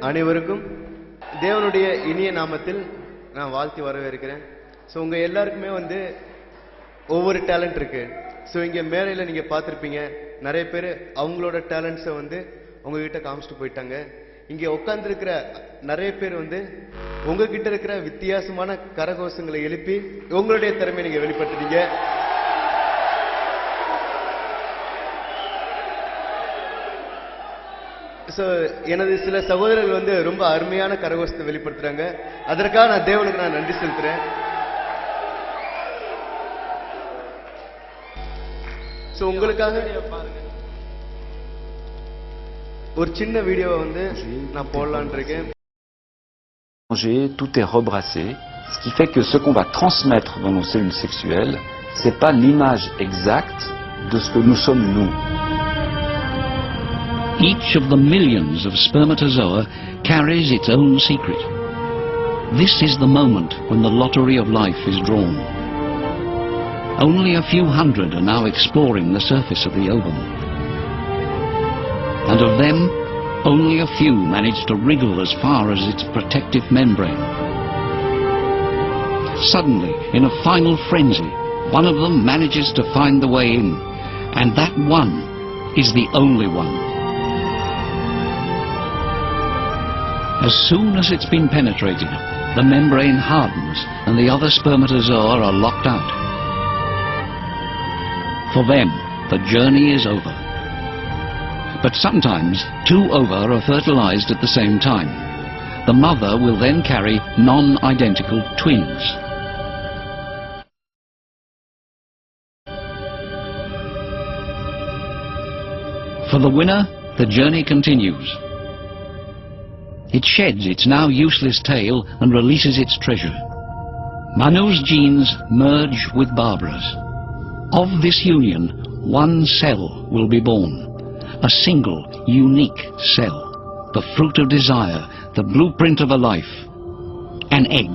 அனைவருக்கும் தேவனுடைய இனிய நாமத்தில் நான் வாழ்த்தி வரவேற்கிறேன். ஸோ உங்கள் எல்லாருக்குமே வந்து ஒவ்வொரு டேலண்ட் இருக்கு. ஸோ இங்கே மேலையில் நீங்கள் பார்த்துருப்பீங்க, நிறைய பேர் அவங்களோட டேலண்ட்ஸை வந்து உங்ககிட்ட காமிச்சிட்டு போயிட்டாங்க. இங்கே உட்காந்துருக்கிற நிறைய பேர் வந்து உங்ககிட்ட இருக்கிற வித்தியாசமான கரகோஷங்களை எழுப்பி உங்களுடைய திறமையை நீங்கள் வெளிப்படுத்துறீங்க. ஸோ எனது சில சகோதரர்கள் வந்து ரொம்ப அருமையான கரகோஷத்தை வெளிப்படுத்துறாங்க. அதற்காக நான் தேவனுக்கு நான் நன்றி செலுத்துறேன். ஸோ உங்களுக்காக ஒரு சின்ன வீடியோவை வந்து நான் போடலான்னு இருக்கேன். Tout est rebrassé, ce qui fait que ce qu'on va transmettre dans nos cellules sexuelles, c'est pas l'image exacte de ce que nous sommes nous. Each of the millions of spermatozoa carries its own secret. This is the moment when the lottery of life is drawn. Only a few hundred are now exploring the surface of the ovum. And of them, only a few manage to wriggle as far as its protective membrane. Suddenly, in a final frenzy, one of them manages to find the way in, and that one is the only one. As soon as it's been penetrated, the membrane hardens and the other spermatozoa are locked out. For them, the journey is over. But sometimes two ova are fertilized at the same time. The mother will then carry non-identical twins. For the winner, the journey continues. It sheds its now useless tail and releases its treasure. Manu's genes merge with Barbara's. Of this union, one cell will be born. A single, unique cell. The fruit of desire, the blueprint of a life. An egg.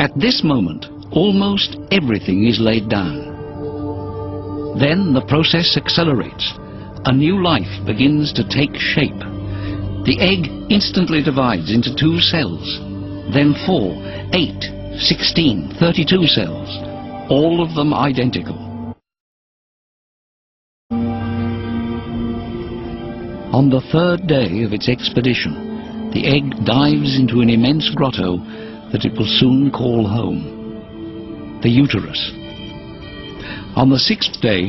At this moment, almost everything is laid down. Then the process accelerates. A new life begins to take shape. The egg instantly divides into 2 cells, then 4, 8, 16, 32 cells, all of them identical. On the 3rd day of its expedition, the egg dives into an immense grotto that it will soon call home, the uterus. On the 6th day,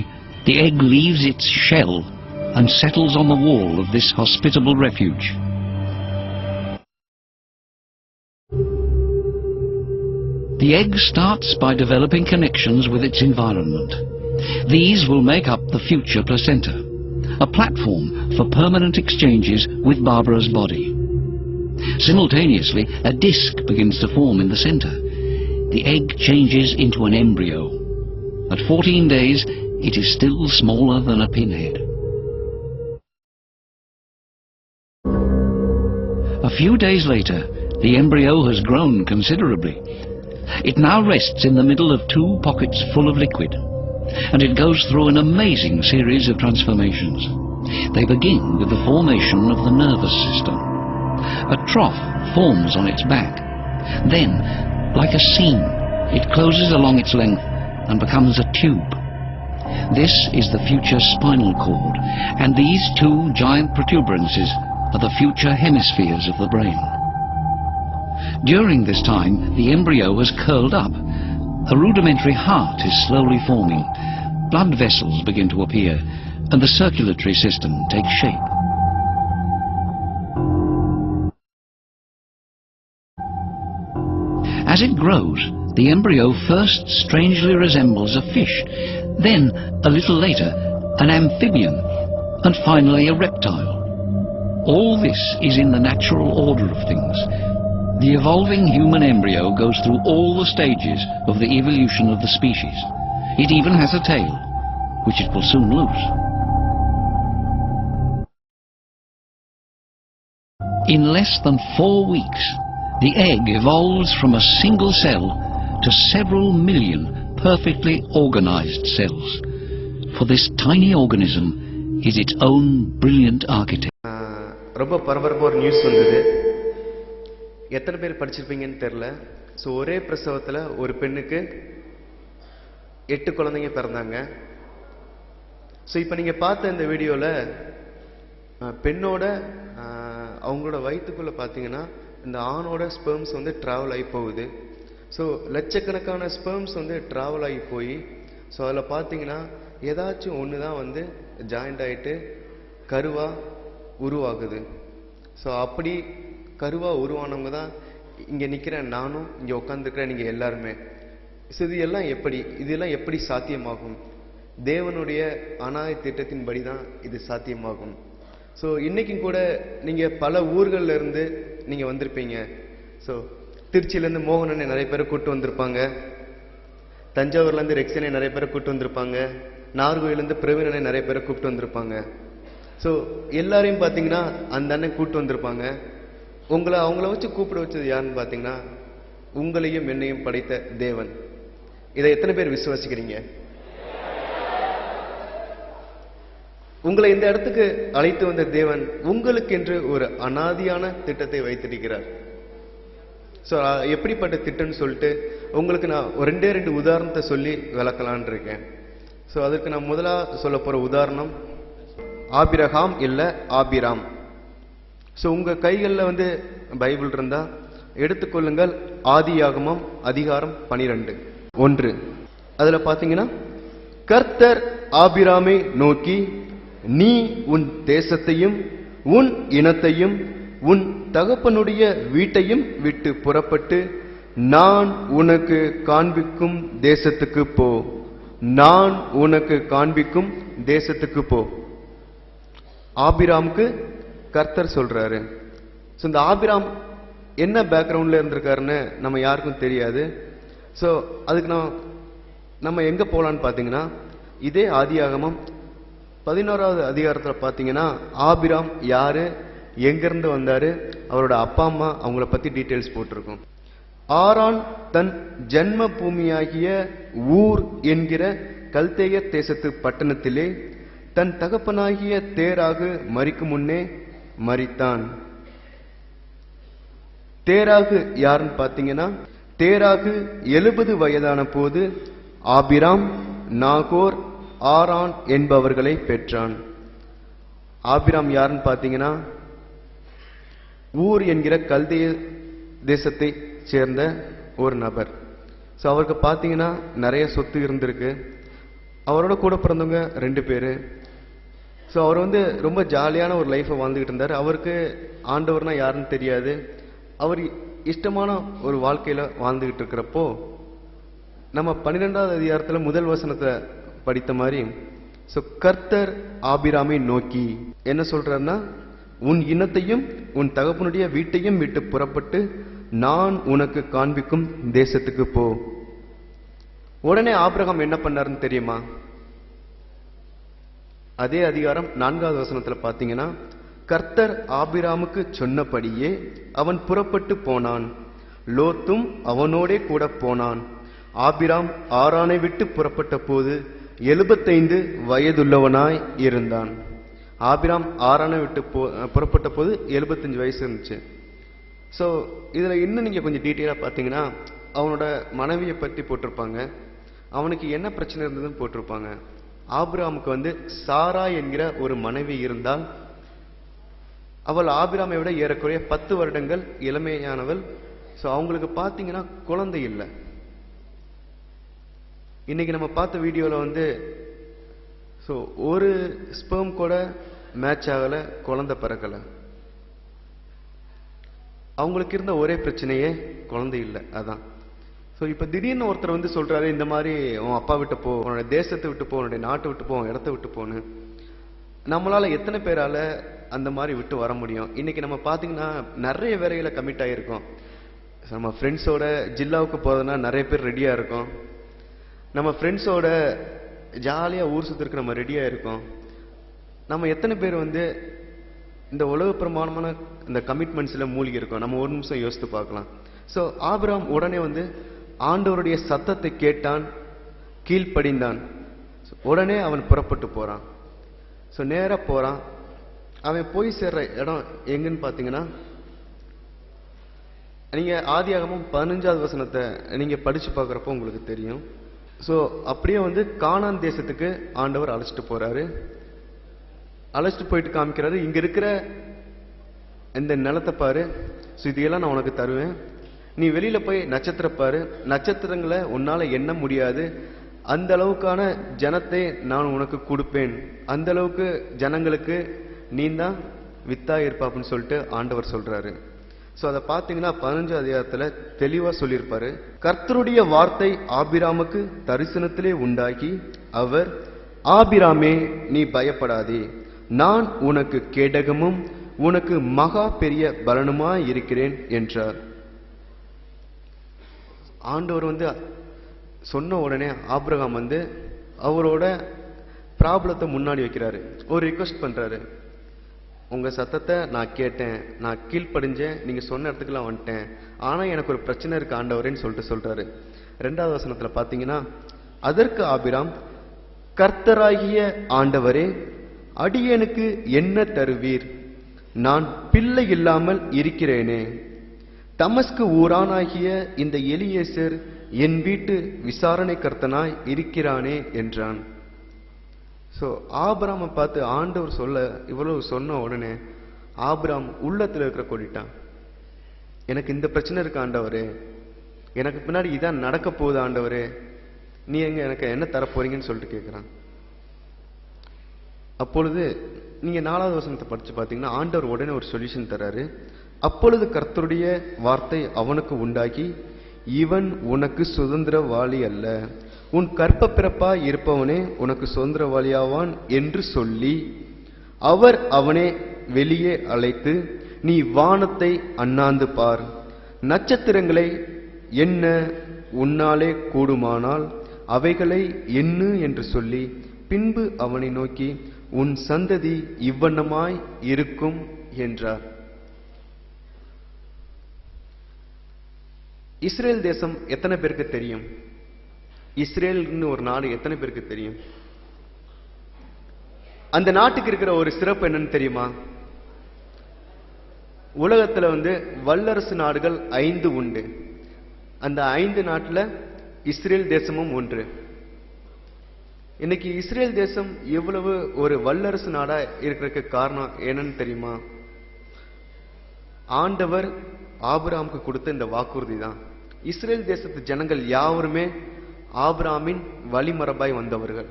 the egg leaves its shell and settles on the wall of this hospitable refuge. The egg starts by developing connections with its environment. These will make up the future placenta, a platform for permanent exchanges with Barbara's body. Simultaneously, a disc begins to form in the center. The egg changes into an embryo. At 14 days, it is still smaller than a pinhead. A few days later, the embryo has grown considerably. It now rests in the middle of 2 pockets full of liquid, and it goes through an amazing series of transformations. They begin with the formation of the nervous system. A trough forms on its back. Then, like a seam, it closes along its length and becomes a tube. This is the future spinal cord, and these 2 giant protuberances are the future hemispheres of the brain. During this time, the embryo has curled up. A rudimentary heart is slowly forming. Blood vessels begin to appear, and the circulatory system takes shape. As it grows, the embryo first strangely resembles a fish, then, a little later, an amphibian, and finally a reptile. All this is in the natural order of things. The evolving human embryo goes through all the stages of the evolution of the species. It even has a tail, which it will soon lose. In less than 4 weeks, the egg evolves from a single cell to several million perfectly organized cells. for this tiny organism is its own brilliant architect. ரொம்ப பரபரப்பாக ஒரு news வந்தது. எத்தனை பேர் படிச்சிருப்பீங்கன்னு தெரில. So ஒரே பிரசவத்தில் ஒரு பெண்ணுக்கு 8 குழந்தைங்க பிறந்தாங்க. ஸோ இப்போ நீங்கள் பார்த்த இந்த வீடியோவில் பெண்ணோட அவங்களோட வயிற்றுக்குள்ளே பார்த்தீங்கன்னா இந்த ஆணோட ஸ்பெர்ம்ஸ் வந்து ட்ராவல் ஆகி போகுது. ஸோ லட்சக்கணக்கான ஸ்பெர்ம்ஸ் வந்து ட்ராவல் ஆகி போய் ஸோ அதில் பார்த்தீங்கன்னா ஏதாச்சும் ஒன்று தான் வந்து ஜாயிண்ட் ஆகிட்டு கருவாக உருவாகுது. ஸோ அப்படி கருவாக உருவானவங்க தான் இங்கே நிற்கிறேன் நானும், இங்கே உட்காந்துருக்கிறேன் நீங்கள் எல்லாருமே. ஸோ இதெல்லாம் எப்படி சாத்தியமாகும்? தேவனுடைய அநாதி திட்டத்தின்படி தான் இது சாத்தியமாகும். ஸோ இன்றைக்கும் கூட நீங்கள் பல ஊர்களில் இருந்து நீங்கள் வந்திருப்பீங்க. ஸோ திருச்சியிலேருந்து மோகனனை நிறைய பேரை கூப்பிட்டு வந்திருப்பாங்க, தஞ்சாவூர்லேருந்து ரெக்ஸனை நிறைய பேரை கூப்பிட்டு வந்திருப்பாங்க, நாகர்கோயிலேருந்து பிரவீனனை நிறைய பேரை கூப்பிட்டு வந்திருப்பாங்க. ஸோ எல்லாரையும் பார்த்தீங்கன்னா அந்த அண்ணன் கூப்பிட்டு வந்திருப்பாங்க. அவங்கள வச்சு கூப்பிட வச்சது யாருன்னு பார்த்தீங்கன்னா உங்களையும் என்னையும் படைத்த தேவன். இதை எத்தனை பேர் விசுவாசிக்கிறீங்க? உங்களை இந்த இடத்துக்கு அழைத்து வந்த தேவன் உங்களுக்கென்று ஒரு அநாதியான திட்டத்தை வைத்திருக்கிறார். ஸோ எப்படிப்பட்ட திட்டம்னு சொல்லிட்டு உங்களுக்கு நான் ரெண்டு உதாரணத்தை சொல்லி விளக்கலான் இருக்கேன். ஸோ அதுக்கு நான் முதலாக சொல்ல போகிற உதாரணம் ஆபிரகாம் இல்லை ஆபிராம். ஸோ உங்கள் கைகளில் வந்து பைபிள் இருந்தால் எடுத்துக்கொள்ளுங்கள். ஆதியாகமம் அதிகாரம் 12:1. அதில் பார்த்தீங்கன்னா கர்த்தர் ஆபிராமை நோக்கி, நீ உன் தேசத்தையும் உன் இனத்தையும் உன் தகப்பனுடைய வீட்டையும் விட்டு புறப்பட்டு நான் உனக்கு காண்பிக்கும் தேசத்துக்கு போ. நான் உனக்கு காண்பிக்கும் தேசத்துக்கு போ. ஆபிராமுக்கு கர்த்தர் சொல்றாரு. ஸோ இந்த ஆபிராம் என்ன பேக்ரவுண்ட்ல இருந்திருக்காருன்னு நம்ம யாருக்கும் தெரியாது. ஸோ அதுக்கு நம்ம எங்க போலான்னு பார்த்தீங்கன்னா இதே ஆதியாகமம் 11வது அதிகாரத்தில் பார்த்தீங்கன்னா ஆபிராம் யாரு, எங்கிருந்து வந்தாரு, அவரோட அப்பா அம்மா அவங்கள பத்தி டீட்டெயில்ஸ் போட்டிருக்கோம். ஆரான் தன் ஜன்ம பூமியாகிய ஊர் என்கிற கல்தேய தேசத்து பட்டணத்திலே தன் தகப்பனாகிய தேராகு மரிக்கும் முன்னே மரித்தான். தேராகு யாருன்னு பார்த்தீங்கன்னா தேராகு 70 வயதான போது ஆபிராம், நாகோர், ஆரான் என்பவர்களை பெற்றான். ஆபிராம் யாருன்னு பார்த்தீங்கன்னா ஊர் என்கிற கல்தேய தேசத்தை சேர்ந்த ஒரு நபர். ஸோ அவருக்கு பார்த்தீங்கன்னா நிறைய சொத்து இருந்திருக்கு. அவரோட கூட பிறந்தவங்க 2 பேர். ஸோ அவர் வந்து ரொம்ப ஜாலியான ஒரு லைஃப்பை வாழ்ந்துக்கிட்டு இருந்தார். அவருக்கு ஆண்டவர்னா யாருன்னு தெரியாது. அவர் இஷ்டமான ஒரு வாழ்க்கையில் வாழ்ந்துக்கிட்டு இருக்கிறப்போ நம்ம 12வது அதிகாரத்தில் முதல் வசனத்தை படித்த மாதிரி ஸோ கர்த்தர் ஆபிராமை நோக்கி என்ன சொல்றாருன்னா, உன் இனத்தையும் உன் தகப்பனுடைய வீட்டையும் விட்டு புறப்பட்டு நான் உனக்கு காண்பிக்கும் தேசத்துக்கு போ. உடனே ஆபிரகாம் என்ன பண்ணாருன்னு தெரியுமா? அதே அதிகாரம் 4வது வசனத்துல பாத்தீங்கன்னா கர்த்தர் ஆபிராமுக்கு சொன்னபடியே அவன் புறப்பட்டு போனான், லோத்தும் அவனோடே கூட போனான். ஆபிராம் ஆரானை விட்டு புறப்பட்ட போது 75 வயதுள்ளவனாய் இருந்தான். ஆபிராம் ஆரானை விட்டு புறப்பட்ட போது 75 வயசு இருந்துச்சு. ஸோ இதில் இன்னும் நீங்கள் கொஞ்சம் டீட்டெயிலாக பார்த்தீங்கன்னா அவனோட மனைவியை பற்றி போட்டிருப்பாங்க, அவனுக்கு என்ன பிரச்சனை இருந்ததுன்னு போட்டிருப்பாங்க. ஆபிராமுக்கு வந்து சாரா என்கிற ஒரு மனைவி இருந்தால் அவள் ஆபிராமை விட ஏறக்குறைய 10 வருடங்கள் இளமையானவள். ஸோ அவங்களுக்கு பார்த்தீங்கன்னா குழந்தை இல்லை. இன்னைக்கு நம்ம பார்த்த வீடியோவில் வந்து ஸோ ஒரு ஸ்பெர்ம் கூட மேட்ச் ஆகலை, குழந்தை பிறக்கலை. அவங்களுக்கு இருந்த ஒரே பிரச்சனையே குழந்தை இல்லை. அதான். ஸோ இப்போ திடீர்னு ஒருத்தர் வந்து சொல்றாரு, இந்த மாதிரி உன் அப்பா விட்டு போ, உன்னோட தேசத்தை விட்டு போ, உன்னுடைய நாட்டை விட்டு போ, இடத்த விட்டு போன்னு. நம்மளால எத்தனை பேரால அந்த மாதிரி விட்டு வர முடியும்? இன்னைக்கு நம்ம பார்த்தீங்கன்னா நிறைய வேலைகளை கமிட் ஆகியிருக்கோம். நம்ம ஃப்ரெண்ட்ஸோட ஜில்லாவுக்கு போகிறதுனா நிறைய பேர் ரெடியாக இருக்கோம். நம்ம ஃப்ரெண்ட்ஸோட ஜாலியாக ஊர் சுற்றுறதுக்கு நம்ம ரெடியாக இருக்கோம். நம்ம எத்தனை பேர் வந்து இந்த உலக பிரமாணமான இந்த கமிட்மெண்ட்ஸில் மூழ்கி இருக்கோம்? நம்ம ஒரு நிமிஷம் யோசித்து பார்க்கலாம். ஸோ ஆபிரகாம் உடனே வந்து ஆண்டவருடைய சத்தத்தை கேட்டான், கீழ்ப்படிந்தான். உடனே அவன் புறப்பட்டு போறான். ஸோ நேரா போறான். அவன் போய் சேர்ற இடம் எங்கன்னு பார்த்தீங்கன்னா, நீங்க ஆதியாகமம் 15வது வசனத்தை நீங்க படிச்சு பார்க்குறப்போ உங்களுக்கு தெரியும். ஸோ அப்படியே வந்து கானான் தேசத்துக்கு ஆண்டவர் அழைச்சிட்டு போறாரு. அழைச்சிட்டு போயிட்டு காமிக்கிறாரு, இங்க இருக்கிற இந்த நிலத்தை பாரு, ஸோ இதையெல்லாம் நான் உனக்கு தருவேன், நீ வெளியில போய் நட்சத்திர பாரு, நட்சத்திரங்களை உன்னால எண்ண முடியாது, அந்த அளவுக்கான ஜனத்தை நான் உனக்கு கொடுப்பேன், அந்த அளவுக்கு ஜனங்களுக்கு நீ தான் வித்தா இருப்பா அப்படின்னு சொல்லிட்டு ஆண்டவர் சொல்றாரு. ஸோ அதை பார்த்தீங்கன்னா 15 அதிகாரத்துல தெளிவா சொல்லியிருப்பாரு. கர்த்தருடைய வார்த்தை ஆபிராமுக்கு தரிசனத்திலே உண்டாகி அவர், ஆபிராமே நீ பயப்படாதே, நான் உனக்கு கேடகமும் உனக்கு மகா பெரிய பலனுமாய் இருக்கிறேன் என்றார். ஆண்டவர் வந்து சொன்ன உடனே ஆபிரகாம் வந்து அவரோட ப்ராப்ளத்தை முன்னாடி வைக்கிறாரு. ஒரு ரிக்வெஸ்ட் பண்றாரு, உங்க சத்தத்தை நான் கேட்டேன், நான் கீழ்ப்படிஞ்சேன், நீங்க சொன்ன இடத்துக்குலாம் வந்துட்டேன், ஆனா எனக்கு ஒரு பிரச்சனை இருக்கு ஆண்டவரேன்னு சொல்லிட்டு சொல்றாரு. 2வது வசனத்துல பாத்தீங்கன்னா, அதற்கு ஆபிராம், கர்த்தராகிய ஆண்டவரே, அடியேனுக்கு என்ன தருவீர், நான் பிள்ளை இல்லாமல் இருக்கிறேனே, தமஸ்கு ஊரானாகிய இந்த எலியேசர் என் வீட்டு விசாரணை கர்த்தனாய் இருக்கிறானே என்றான். ஸோ ஆபிராமை பார்த்து ஆண்டவர் இவ்வளவு சொன்ன உடனே ஆபிராம் உள்ளத்துல இருக்கிற கொடிட்டான். எனக்கு இந்த பிரச்சனை இருக்கு ஆண்டவரே, எனக்கு பின்னாடி இதான் நடக்க போகுது ஆண்டவரே, நீ எனக்கு என்ன தரப்போறீங்கன்னு சொல்லிட்டு கேட்கிறான். அப்பொழுது நீங்க 4வது வசனத்தை படிச்சு பார்த்தீங்கன்னா, ஆண்டவர் உடனே ஒரு சொல்யூஷன் தர்றாரு. அப்பொழுது கர்த்தருடைய வார்த்தை அவனுக்கு உண்டாகி, இவன் உனக்கு சுதந்திரவாளி அல்ல, உன் கற்ப பிறப்பாய் இருப்பவனே உனக்கு சுதந்திரவாளியாவான் என்று சொல்லி அவர் அவனை வெளியே அழைத்து, நீ வானத்தை அண்ணாந்து பார், நட்சத்திரங்களை எண்ண உன்னாலே கூடுமானால் அவைகளை எண்ணு என்று சொல்லி, பின்பு அவனை நோக்கி, உன் சந்ததி இவ்வண்ணமாய் இருக்கும் என்றார். இஸ்ரேல் தேசம் எத்தனை பேருக்கு தெரியும்? இஸ்ரேல்னு ஒரு நாடு எத்தனை பேருக்கு தெரியும்? அந்த நாட்டுக்கு இருக்கிற ஒரு சிறப்பு என்னன்னு தெரியுமா? உலகத்துல வந்து வல்லரசு நாடுகள் 5 உண்டு. அந்த 5 நாட்டுல இஸ்ரேல் தேசமும் ஒன்று. இன்னைக்கு இஸ்ரேல் தேசம் எவ்வளவு ஒரு வல்லரசு நாடா இருக்கிறதுக்கு காரணம் என்னன்னு தெரியுமா? ஆண்டவர் ஆபிரகாமுக்கு கொடுத்த இந்த வாக்குறுதி தான். இஸ்ரேல் தேசத்து ஜனங்கள் யாவருமே ஆபிரகாமின் வழிமரபாய் வந்தவர்கள்.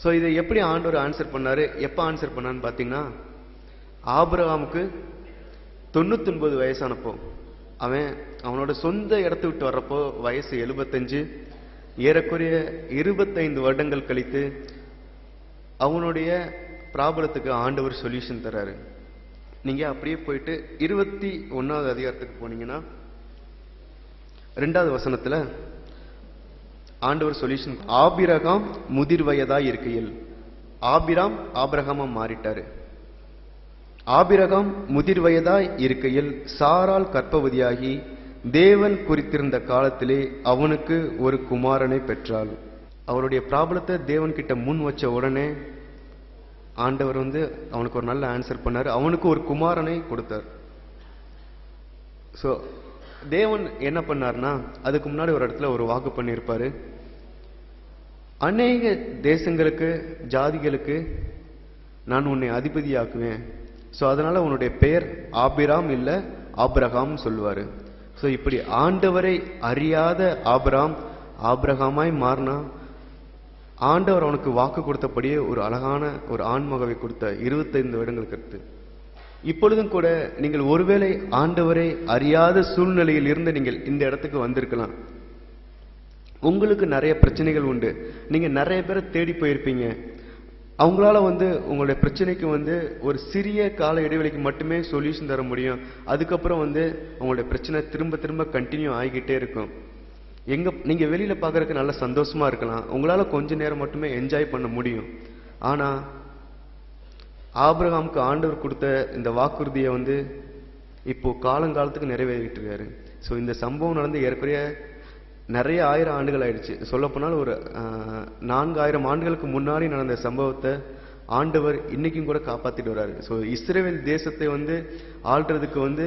சோ இதை எப்படி ஆண்டவர் ஆன்சர் பண்ணாரு, எப்ப ஆன்சர் பண்ணான்னு பாத்தீங்கன்னா, ஆபிரகாமுக்கு 99 வயசானப்போ, அவனோட சொந்த இடத்தை விட்டு வர்றப்போ வயசு 75, ஏறக்குறைய 25 வருடங்கள் கழித்து அவனுடைய ப்ராப்ளத்துக்கு ஆண்டவர் சொல்யூஷன் தர்றாரு. நீங்க அப்படியே போயிட்டு 21வது அதிகாரத்துக்கு போனீங்கன்னா 2வது வசனத்துல ஆண்டவர் சொல்யூஷன், ஆபிரகாம் முதிர் வயதாய் இருக்கையில், ஆபிரகாமா மாறிட்டாரு. ஆபிரகாம் முதிர் வயதாய் இருக்கையில் சாராள் கர்ப்பவதியாகி தேவன் குறித்திருந்த காலத்திலே அவனுக்கு ஒரு குமாரனை பெற்றாள். அவருடைய ப்ராப்ளத்தை தேவன் கிட்ட முன் வச்ச உடனே ஆண்டவர் வந்து அவனுக்கு ஒரு நல்ல ஆன்சர் பண்ணாரு. அவனுக்கு ஒரு குமாரனை கொடுத்தார். சோ தேவன் என்ன பண்ணார்னா, அதுக்கு முன்னாடி ஒரு இடத்துல ஒரு வாக்கு பண்ணியிருப்பாரு, அநேக தேசங்களுக்கு ஜாதிகளுக்கு நான் உன்னை அதிபதியாக்குவேன், சோ அதனால உன்னுடைய பெயர் ஆபிராம் இல்ல ஆபிரகாம் சொல்லுவாரு. சோ இப்படி ஆண்டவரை அறியாத ஆபிரகாமாய் மாறினா, ஆண்டவர் அவனுக்கு வாக்கு கொடுத்தபடியே ஒரு அழகான ஒரு ஆண்மகவை கொடுத்த 25 வருடங்களுக்கு அடுத்து. இப்பொழுதும் கூட நீங்கள் ஒருவேளை ஆண்டவரை அறியாத சூழ்நிலையில் இருந்து நீங்கள் இந்த இடத்துக்கு வந்திருக்கலாம். உங்களுக்கு நிறைய பிரச்சனைகள் உண்டு, நீங்க நிறைய பேரை தேடி போயிருப்பீங்க. அவங்களால வந்து உங்களுடைய பிரச்சனைக்கு வந்து ஒரு சிறிய கால இடைவெளிக்கு மட்டுமே சொல்யூஷன் தர முடியும். அதுக்கப்புறம் வந்து உங்களுடைய பிரச்சனை திரும்ப திரும்ப கண்டினியூ ஆகிக்கிட்டே இருக்கும். நீங்க வெளியில பாக்குறதுக்கு நல்ல சந்தோஷமா இருக்கலாம், உங்களால கொஞ்ச நேரம் மட்டுமே என்ஜாய் பண்ண முடியும். ஆனா ஆபிரகாமுக்கு ஆண்டவர் கொடுத்த இந்த வாக்குறுதியை வந்து இப்போ காலங்காலத்துக்கு நிறைவேறிட்டு இருக்காரு. ஸோ இந்த சம்பவம் நடந்து ஏற்கனவே நிறைய 1000 ஆண்டுகள் ஆயிடுச்சு. சொல்லப்போனால் ஒரு 4000 ஆண்டுகளுக்கு முன்னாடி நடந்த சம்பவத்தை ஆண்டவர் இன்னைக்கும் கூட காப்பாத்திட்டு வர்றாரு. ஸோ இஸ்ரவேல் தேசத்தை வந்து ஆள்றதுக்கு வந்து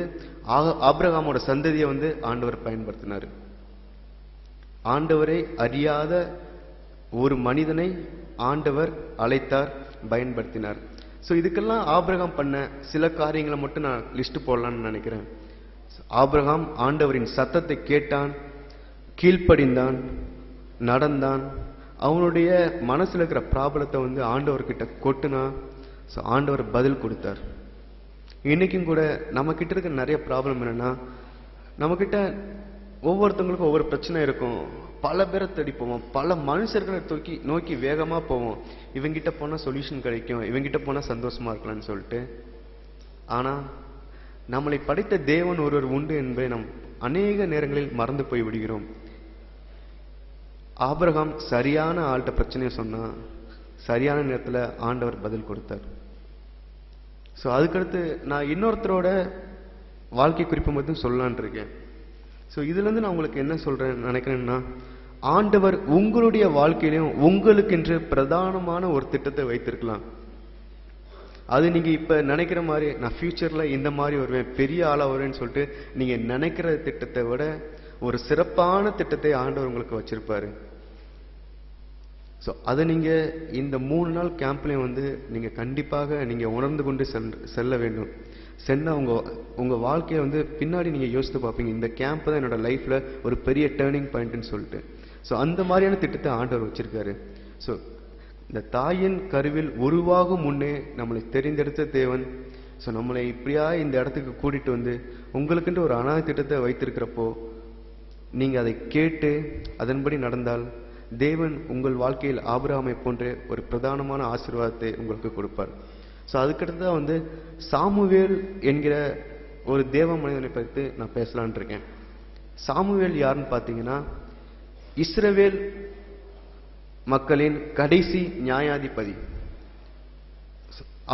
ஆபிரகாமோட சந்ததியை வந்து ஆண்டவர் பயன்படுத்தினார். ஆண்டவரை அறியாத ஒரு மனிதனை ஆண்டவர் அழைத்தார், பயன்படுத்தினார். ஸோ இதுக்கெல்லாம் ஆபிரகாம் பண்ண சில காரியங்களை மட்டும் நான் லிஸ்ட் போடலான்னு நினைக்கிறேன். ஆபிரகாம் ஆண்டவரின் சத்தத்தை கேட்டான், கீழ்ப்படிந்தான், நடந்தான். அவனுடைய மனசுல இருக்கிற ப்ராப்ளத்தை வந்து ஆண்டவர்கிட்ட கொட்டுனா, ஸோ ஆண்டவர் பதில் கொடுத்தார். இன்னைக்கும் கூட நம்ம கிட்ட இருக்க நிறைய ப்ராப்ளம் என்னன்னா, நம்ம கிட்ட ஒவ்வொருத்தவங்களுக்கும் ஒவ்வொரு பிரச்சனை இருக்கும். பல பேரை தேடி போவோம், பல மனுஷர்களை நோக்கி வேகமா போவோம். இவங்கிட்ட போனா சொல்யூஷன் கிடைக்கும், இவங்கிட்ட போனா சந்தோஷமா இருக்கலாம்னு சொல்லிட்டு. ஆனா நம்மளை படைத்த தேவன் ஒருவர் உண்டு என்பதை நாம் அநேக நேரங்களில் மறந்து போய் விடுகிறோம். ஆபிரகாம் சரியான ஆள்கிட்ட பிரச்சனையை சொன்னா, சரியான நேரத்துல ஆண்டவர் பதில் கொடுத்தார். ஸோ அதுக்கடுத்து நான் இன்னொருத்தரோட வாழ்க்கை குறிப்பு மட்டும் சொல்லலான் இருக்கேன். ஸோ இதுல இருந்து நான் உங்களுக்கு என்ன சொல்றேன் நினைக்கிறேன்னா, ஆண்டவர் உங்களுடைய வாழ்க்கையிலும் உங்களுக்கென்று பிரதானமான ஒரு திட்டத்தை வைத்திருக்கலாம். அது நீங்க இப்ப நினைக்கிற மாதிரி நான் ஃபியூச்சர்ல இந்த மாதிரி வருவேன், பெரிய ஆளா வருவேன்னு சொல்லிட்டு நீங்க நினைக்கிற திட்டத்தை விட ஒரு சிறப்பான திட்டத்தை ஆண்டவர் உங்களுக்கு வச்சிருப்பாரு. ஸோ அதை நீங்க இந்த 3 நாள் கேம்ப்லயும் வந்து நீங்க கண்டிப்பாக நீங்க உணர்ந்து கொண்டு செல்ல வேண்டும். சென்னா உங்க வாழ்க்கையை வந்து பின்னாடி நீங்க யோசித்து பார்ப்பீங்க, இந்த கேம்ப் தான் என்னோட லைஃப்ல ஒரு பெரிய டேர்னிங் பாயிண்ட்னு சொல்லிட்டு. ஸோ அந்த மாதிரியான திட்டத்தை ஆண்டவர் வச்சிருக்காரு. ஸோ இந்த தாயின் கருவில் உருவாகும் முன்னே நம்மளை தெரிந்தெடுத்த தேவன், ஸோ நம்மளை இப்படியா இந்த இடத்துக்கு கூட்டிட்டு வந்து உங்களுக்குன்ட்டு ஒரு அனாதை திட்டத்தை வைத்திருக்கிறப்போ நீங்க அதை கேட்டு அதன்படி நடந்தால் தேவன் உங்கள் வாழ்க்கையில் ஆபிரகாமை போன்ற ஒரு பிரதானமான ஆசீர்வாதத்தை உங்களுக்கு கொடுப்பார். ஸோ அதுக்கடுத்து தான் வந்து சாமுவேல் என்கிற ஒரு தேவ மனிதனை பற்றி நான் பேசலான் இருக்கேன். சாமுவேல் யாருன்னு பார்த்தீங்கன்னா, இஸ்ரவேல் மக்களின் கடைசி நியாயாதிபதி.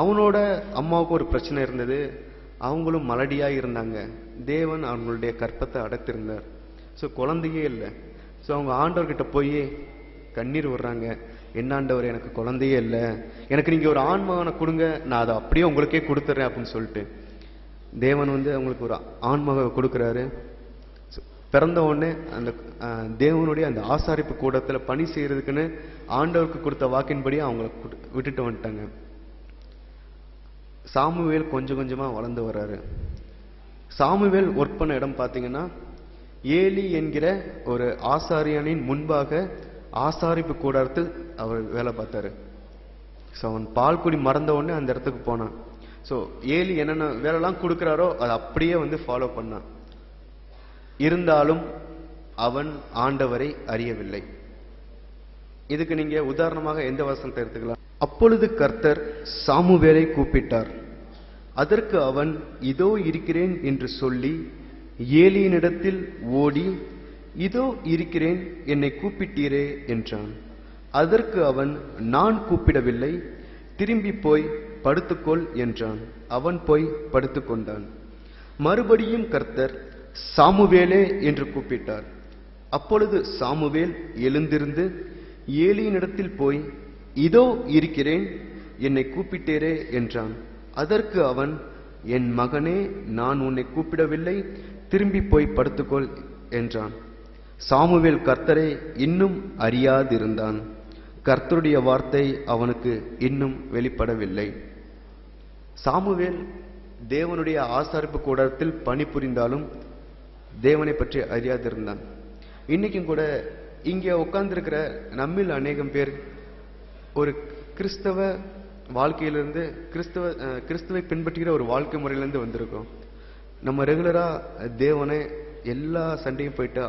அவனோட அம்மாவுக்கு ஒரு பிரச்சனை இருந்தது, அவங்களும் மலடியாக இருந்தாங்க. தேவன் அவங்களுடைய கற்பத்தை அடைத்திருந்தார். ஸோ குழந்தையே இல்லை. ஸோ அவங்க ஆண்டவர்கிட்ட போய் கண்ணீர் விடுறாங்க, என்ன ஆண்டவர் எனக்கு குழந்தையே இல்லை, எனக்கு நீங்கள் ஒரு ஆண்மகனை கொடுங்க, நான் அதை அப்படியே உங்களுக்கே கொடுத்துட்றேன் அப்படின்னு சொல்லிட்டு தேவன் வந்து அவங்களுக்கு ஒரு ஆண்மக கொடுக்குறாரு. பிறந்த உடனே அந்த தேவனுடைய அந்த ஆசாரிப்பு கூடத்தில் பணி செய்யறதுக்குன்னு ஆண்டவருக்கு கொடுத்த வாக்கின்படி அவங்கள விட்டுட்டு வந்துட்டாங்க. சாமுவேல் கொஞ்சம் கொஞ்சமா வளர்ந்து வர்றாரு. சாமுவேல் ஒர்க் பண்ண இடம் பார்த்தீங்கன்னா, ஏலி என்கிற ஒரு ஆசாரியனின் முன்பாக ஆசாரிப்பு கூடாரத்தில் அவர் வேலை பார்த்தாரு. ஸோ அவன் பால் குடி மறந்த உடனே அந்த இடத்துக்கு போனான். ஸோ ஏலி என்னென்ன வேலைலாம் கொடுக்குறாரோ அதை அப்படியே வந்து ஃபாலோ பண்ணான். இருந்தாலும் அவன் ஆண்டவரை அறியவில்லை. இதுக்கு நீங்க உதாரணமாக எந்த வசனத்தை எடுத்துக்கலாம்? அப்பொழுது கர்த்தர் சாமுவேலை கூப்பிட்டார். அதற்கு அவன் இதோ இருக்கிறேன் என்று சொல்லி ஏலியினிடத்தில் ஓடி, இதோ இருக்கிறேன், என்னை கூப்பிட்டீரே என்றான். அதற்கு அவன், நான் கூப்பிடவில்லை, திரும்பி போய் படுத்துக்கொள் என்றான். அவன் போய் படுத்துக்கொண்டான். மறுபடியும் கர்த்தர் சாமுவேலே என்று கூப்பிட்டார். அப்பொழுது சாமுவேல் எழுந்திருந்து ஏலியினிடத்தில் போய், இதோ இருக்கிறேன், என்னை கூப்பிட்டீரே என்றான். அதற்கு அவன், என் மகனே, நான் உன்னை கூப்பிடவில்லை, திரும்பி போய் படுத்துக்கொள் என்றான். சாமுவேல் கர்த்தரை இன்னும் அறியாதிருந்தான். கர்த்தருடைய வார்த்தை அவனுக்கு இன்னும் வெளிப்படவில்லை. சாமுவேல் தேவனுடைய ஆசாரிப்பு கூடத்தில் பணிபுரிந்தாலும் தேவனை பற்றி அறியாதிருந்தான். இன்னைக்கும் கூட இங்கே உட்கார்ந்திருக்கிற நம்மில் அநேகம் பேர் ஒரு கிறிஸ்தவ வாழ்க்கையிலிருந்து கிறிஸ்துவை பின்பற்றுகிற ஒரு வாழ்க்கை முறையிலிருந்து வந்திருக்கோம். நம்ம ரெகுலரா தேவனை எல்லா சண்டையும் போயிட்டு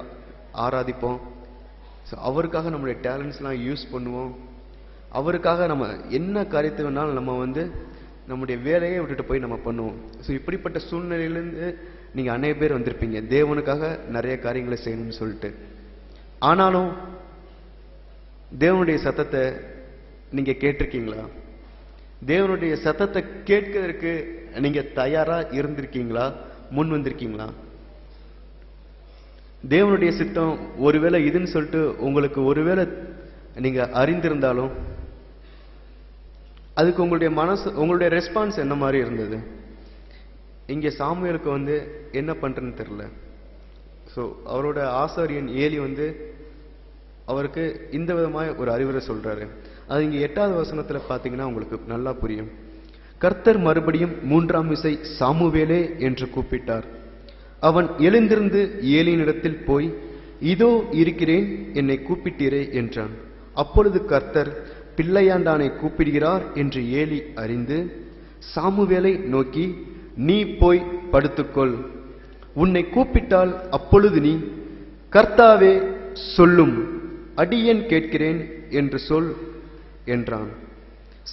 ஆராதிப்போம். ஸோ அவருக்காக நம்மளுடைய டேலண்ட்ஸ்லாம் யூஸ் பண்ணுவோம். அவருக்காக நம்ம என்ன காரியத்தை வேணாலும் நம்ம வந்து நம்முடைய வேலையை விட்டுட்டு போய் நம்ம பண்ணுவோம். ஸோ இப்படிப்பட்ட சூழ்நிலையிலேருந்து நீங்கள் அநேக பேர் வந்திருப்பீங்க, தேவனுக்காக நிறைய காரியங்களை செய்யணும்னு சொல்லிட்டு. ஆனாலும் தேவனுடைய சத்தத்தை நீங்க கேட்டிருக்கீங்களா? தேவனுடைய சத்தத்தை கேட்கிறதுக்கு நீங்க தயாரா இருந்திருக்கீங்களா? முன் வந்திருக்கீங்களா? தேவனுடைய சித்தம் ஒருவேளை இதுன்னு சொல்லிட்டு உங்களுக்கு ஒருவேளை நீங்க அறிந்திருந்தாலும் அதுக்கு உங்களுடைய ரெஸ்பான்ஸ் என்ன மாதிரி இருந்தது? இங்க சாமுவேலுக்கு என்ன பண்றேன்னு தெரியல. ஸோ அவரோட ஆசாரியன் ஏலி அவருக்கு இந்த விதமாக ஒரு அறிவுரை சொல்றாரு. அது இங்க 8வது வசனத்துல பாத்தீங்கன்னா உங்களுக்கு நல்லா புரியும். கர்த்தர் மறுபடியும் 3ஆம் விசை சாமுவேலே என்று கூப்பிட்டார். அவன் எழுந்திருந்து ஏலியினிடத்தில் போய், இதோ இருக்கிறேன், என்னை கூப்பிட்டீரே என்றான். அப்பொழுது கர்த்தர் பிள்ளையாண்டானை கூப்பிடுகிறார் என்று ஏலி அறிந்து சாமுவேலை நோக்கி, நீ போய் படுத்துக்கொள், உன்னை கூப்பிட்டால் அப்பொழுது நீ, கர்த்தாவே சொல்லும், அடியேன் கேட்கிறேன் என்று சொல் என்றான்.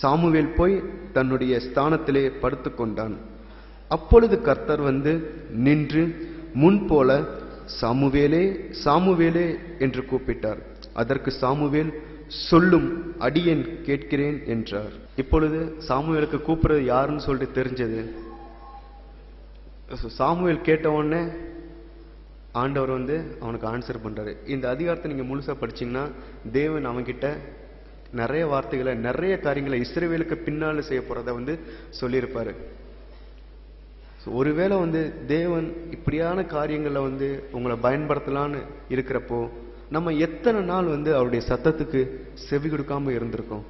சாமுவேல் போய் தன்னுடைய ஸ்தானத்திலே படுத்துக்கொண்டான். அப்பொழுது கர்த்தர் நின்று முன்போல, சாமுவேலே சாமுவேலே என்று கூப்பிட்டார். அதற்கு சாமுவேல், சொல்லும், அடியேன் கேட்கிறேன் என்றார். இப்பொழுது சாமுவேலுக்கு கூப்பிடுறது யாருன்னு சொல்லிட்டு தெரிஞ்சது. சாமுவேல் கேட்ட உடனே ஆண்டவர் அவனுக்கு ஆன்சர் பண்றாரு. இந்த அதிகாரத்தை நீங்க முழுசா படிச்சீங்கன்னா தேவன் அவன்கிட்ட நிறைய வார்த்தைகளை, நிறைய காரியங்களை இஸ்ரவேலுக்கு பின்னால செய்ய போறத சொல்லியிருப்பாரு. ஒருவேளை தேவன் இப்படியான காரியங்களை உங்களை பயன்படுத்தலான்னு இருக்கிறப்போ நம்ம எத்தனை நாள் அவருடைய சத்தத்துக்கு செவி கொடுக்காம இருந்திருக்கோம்.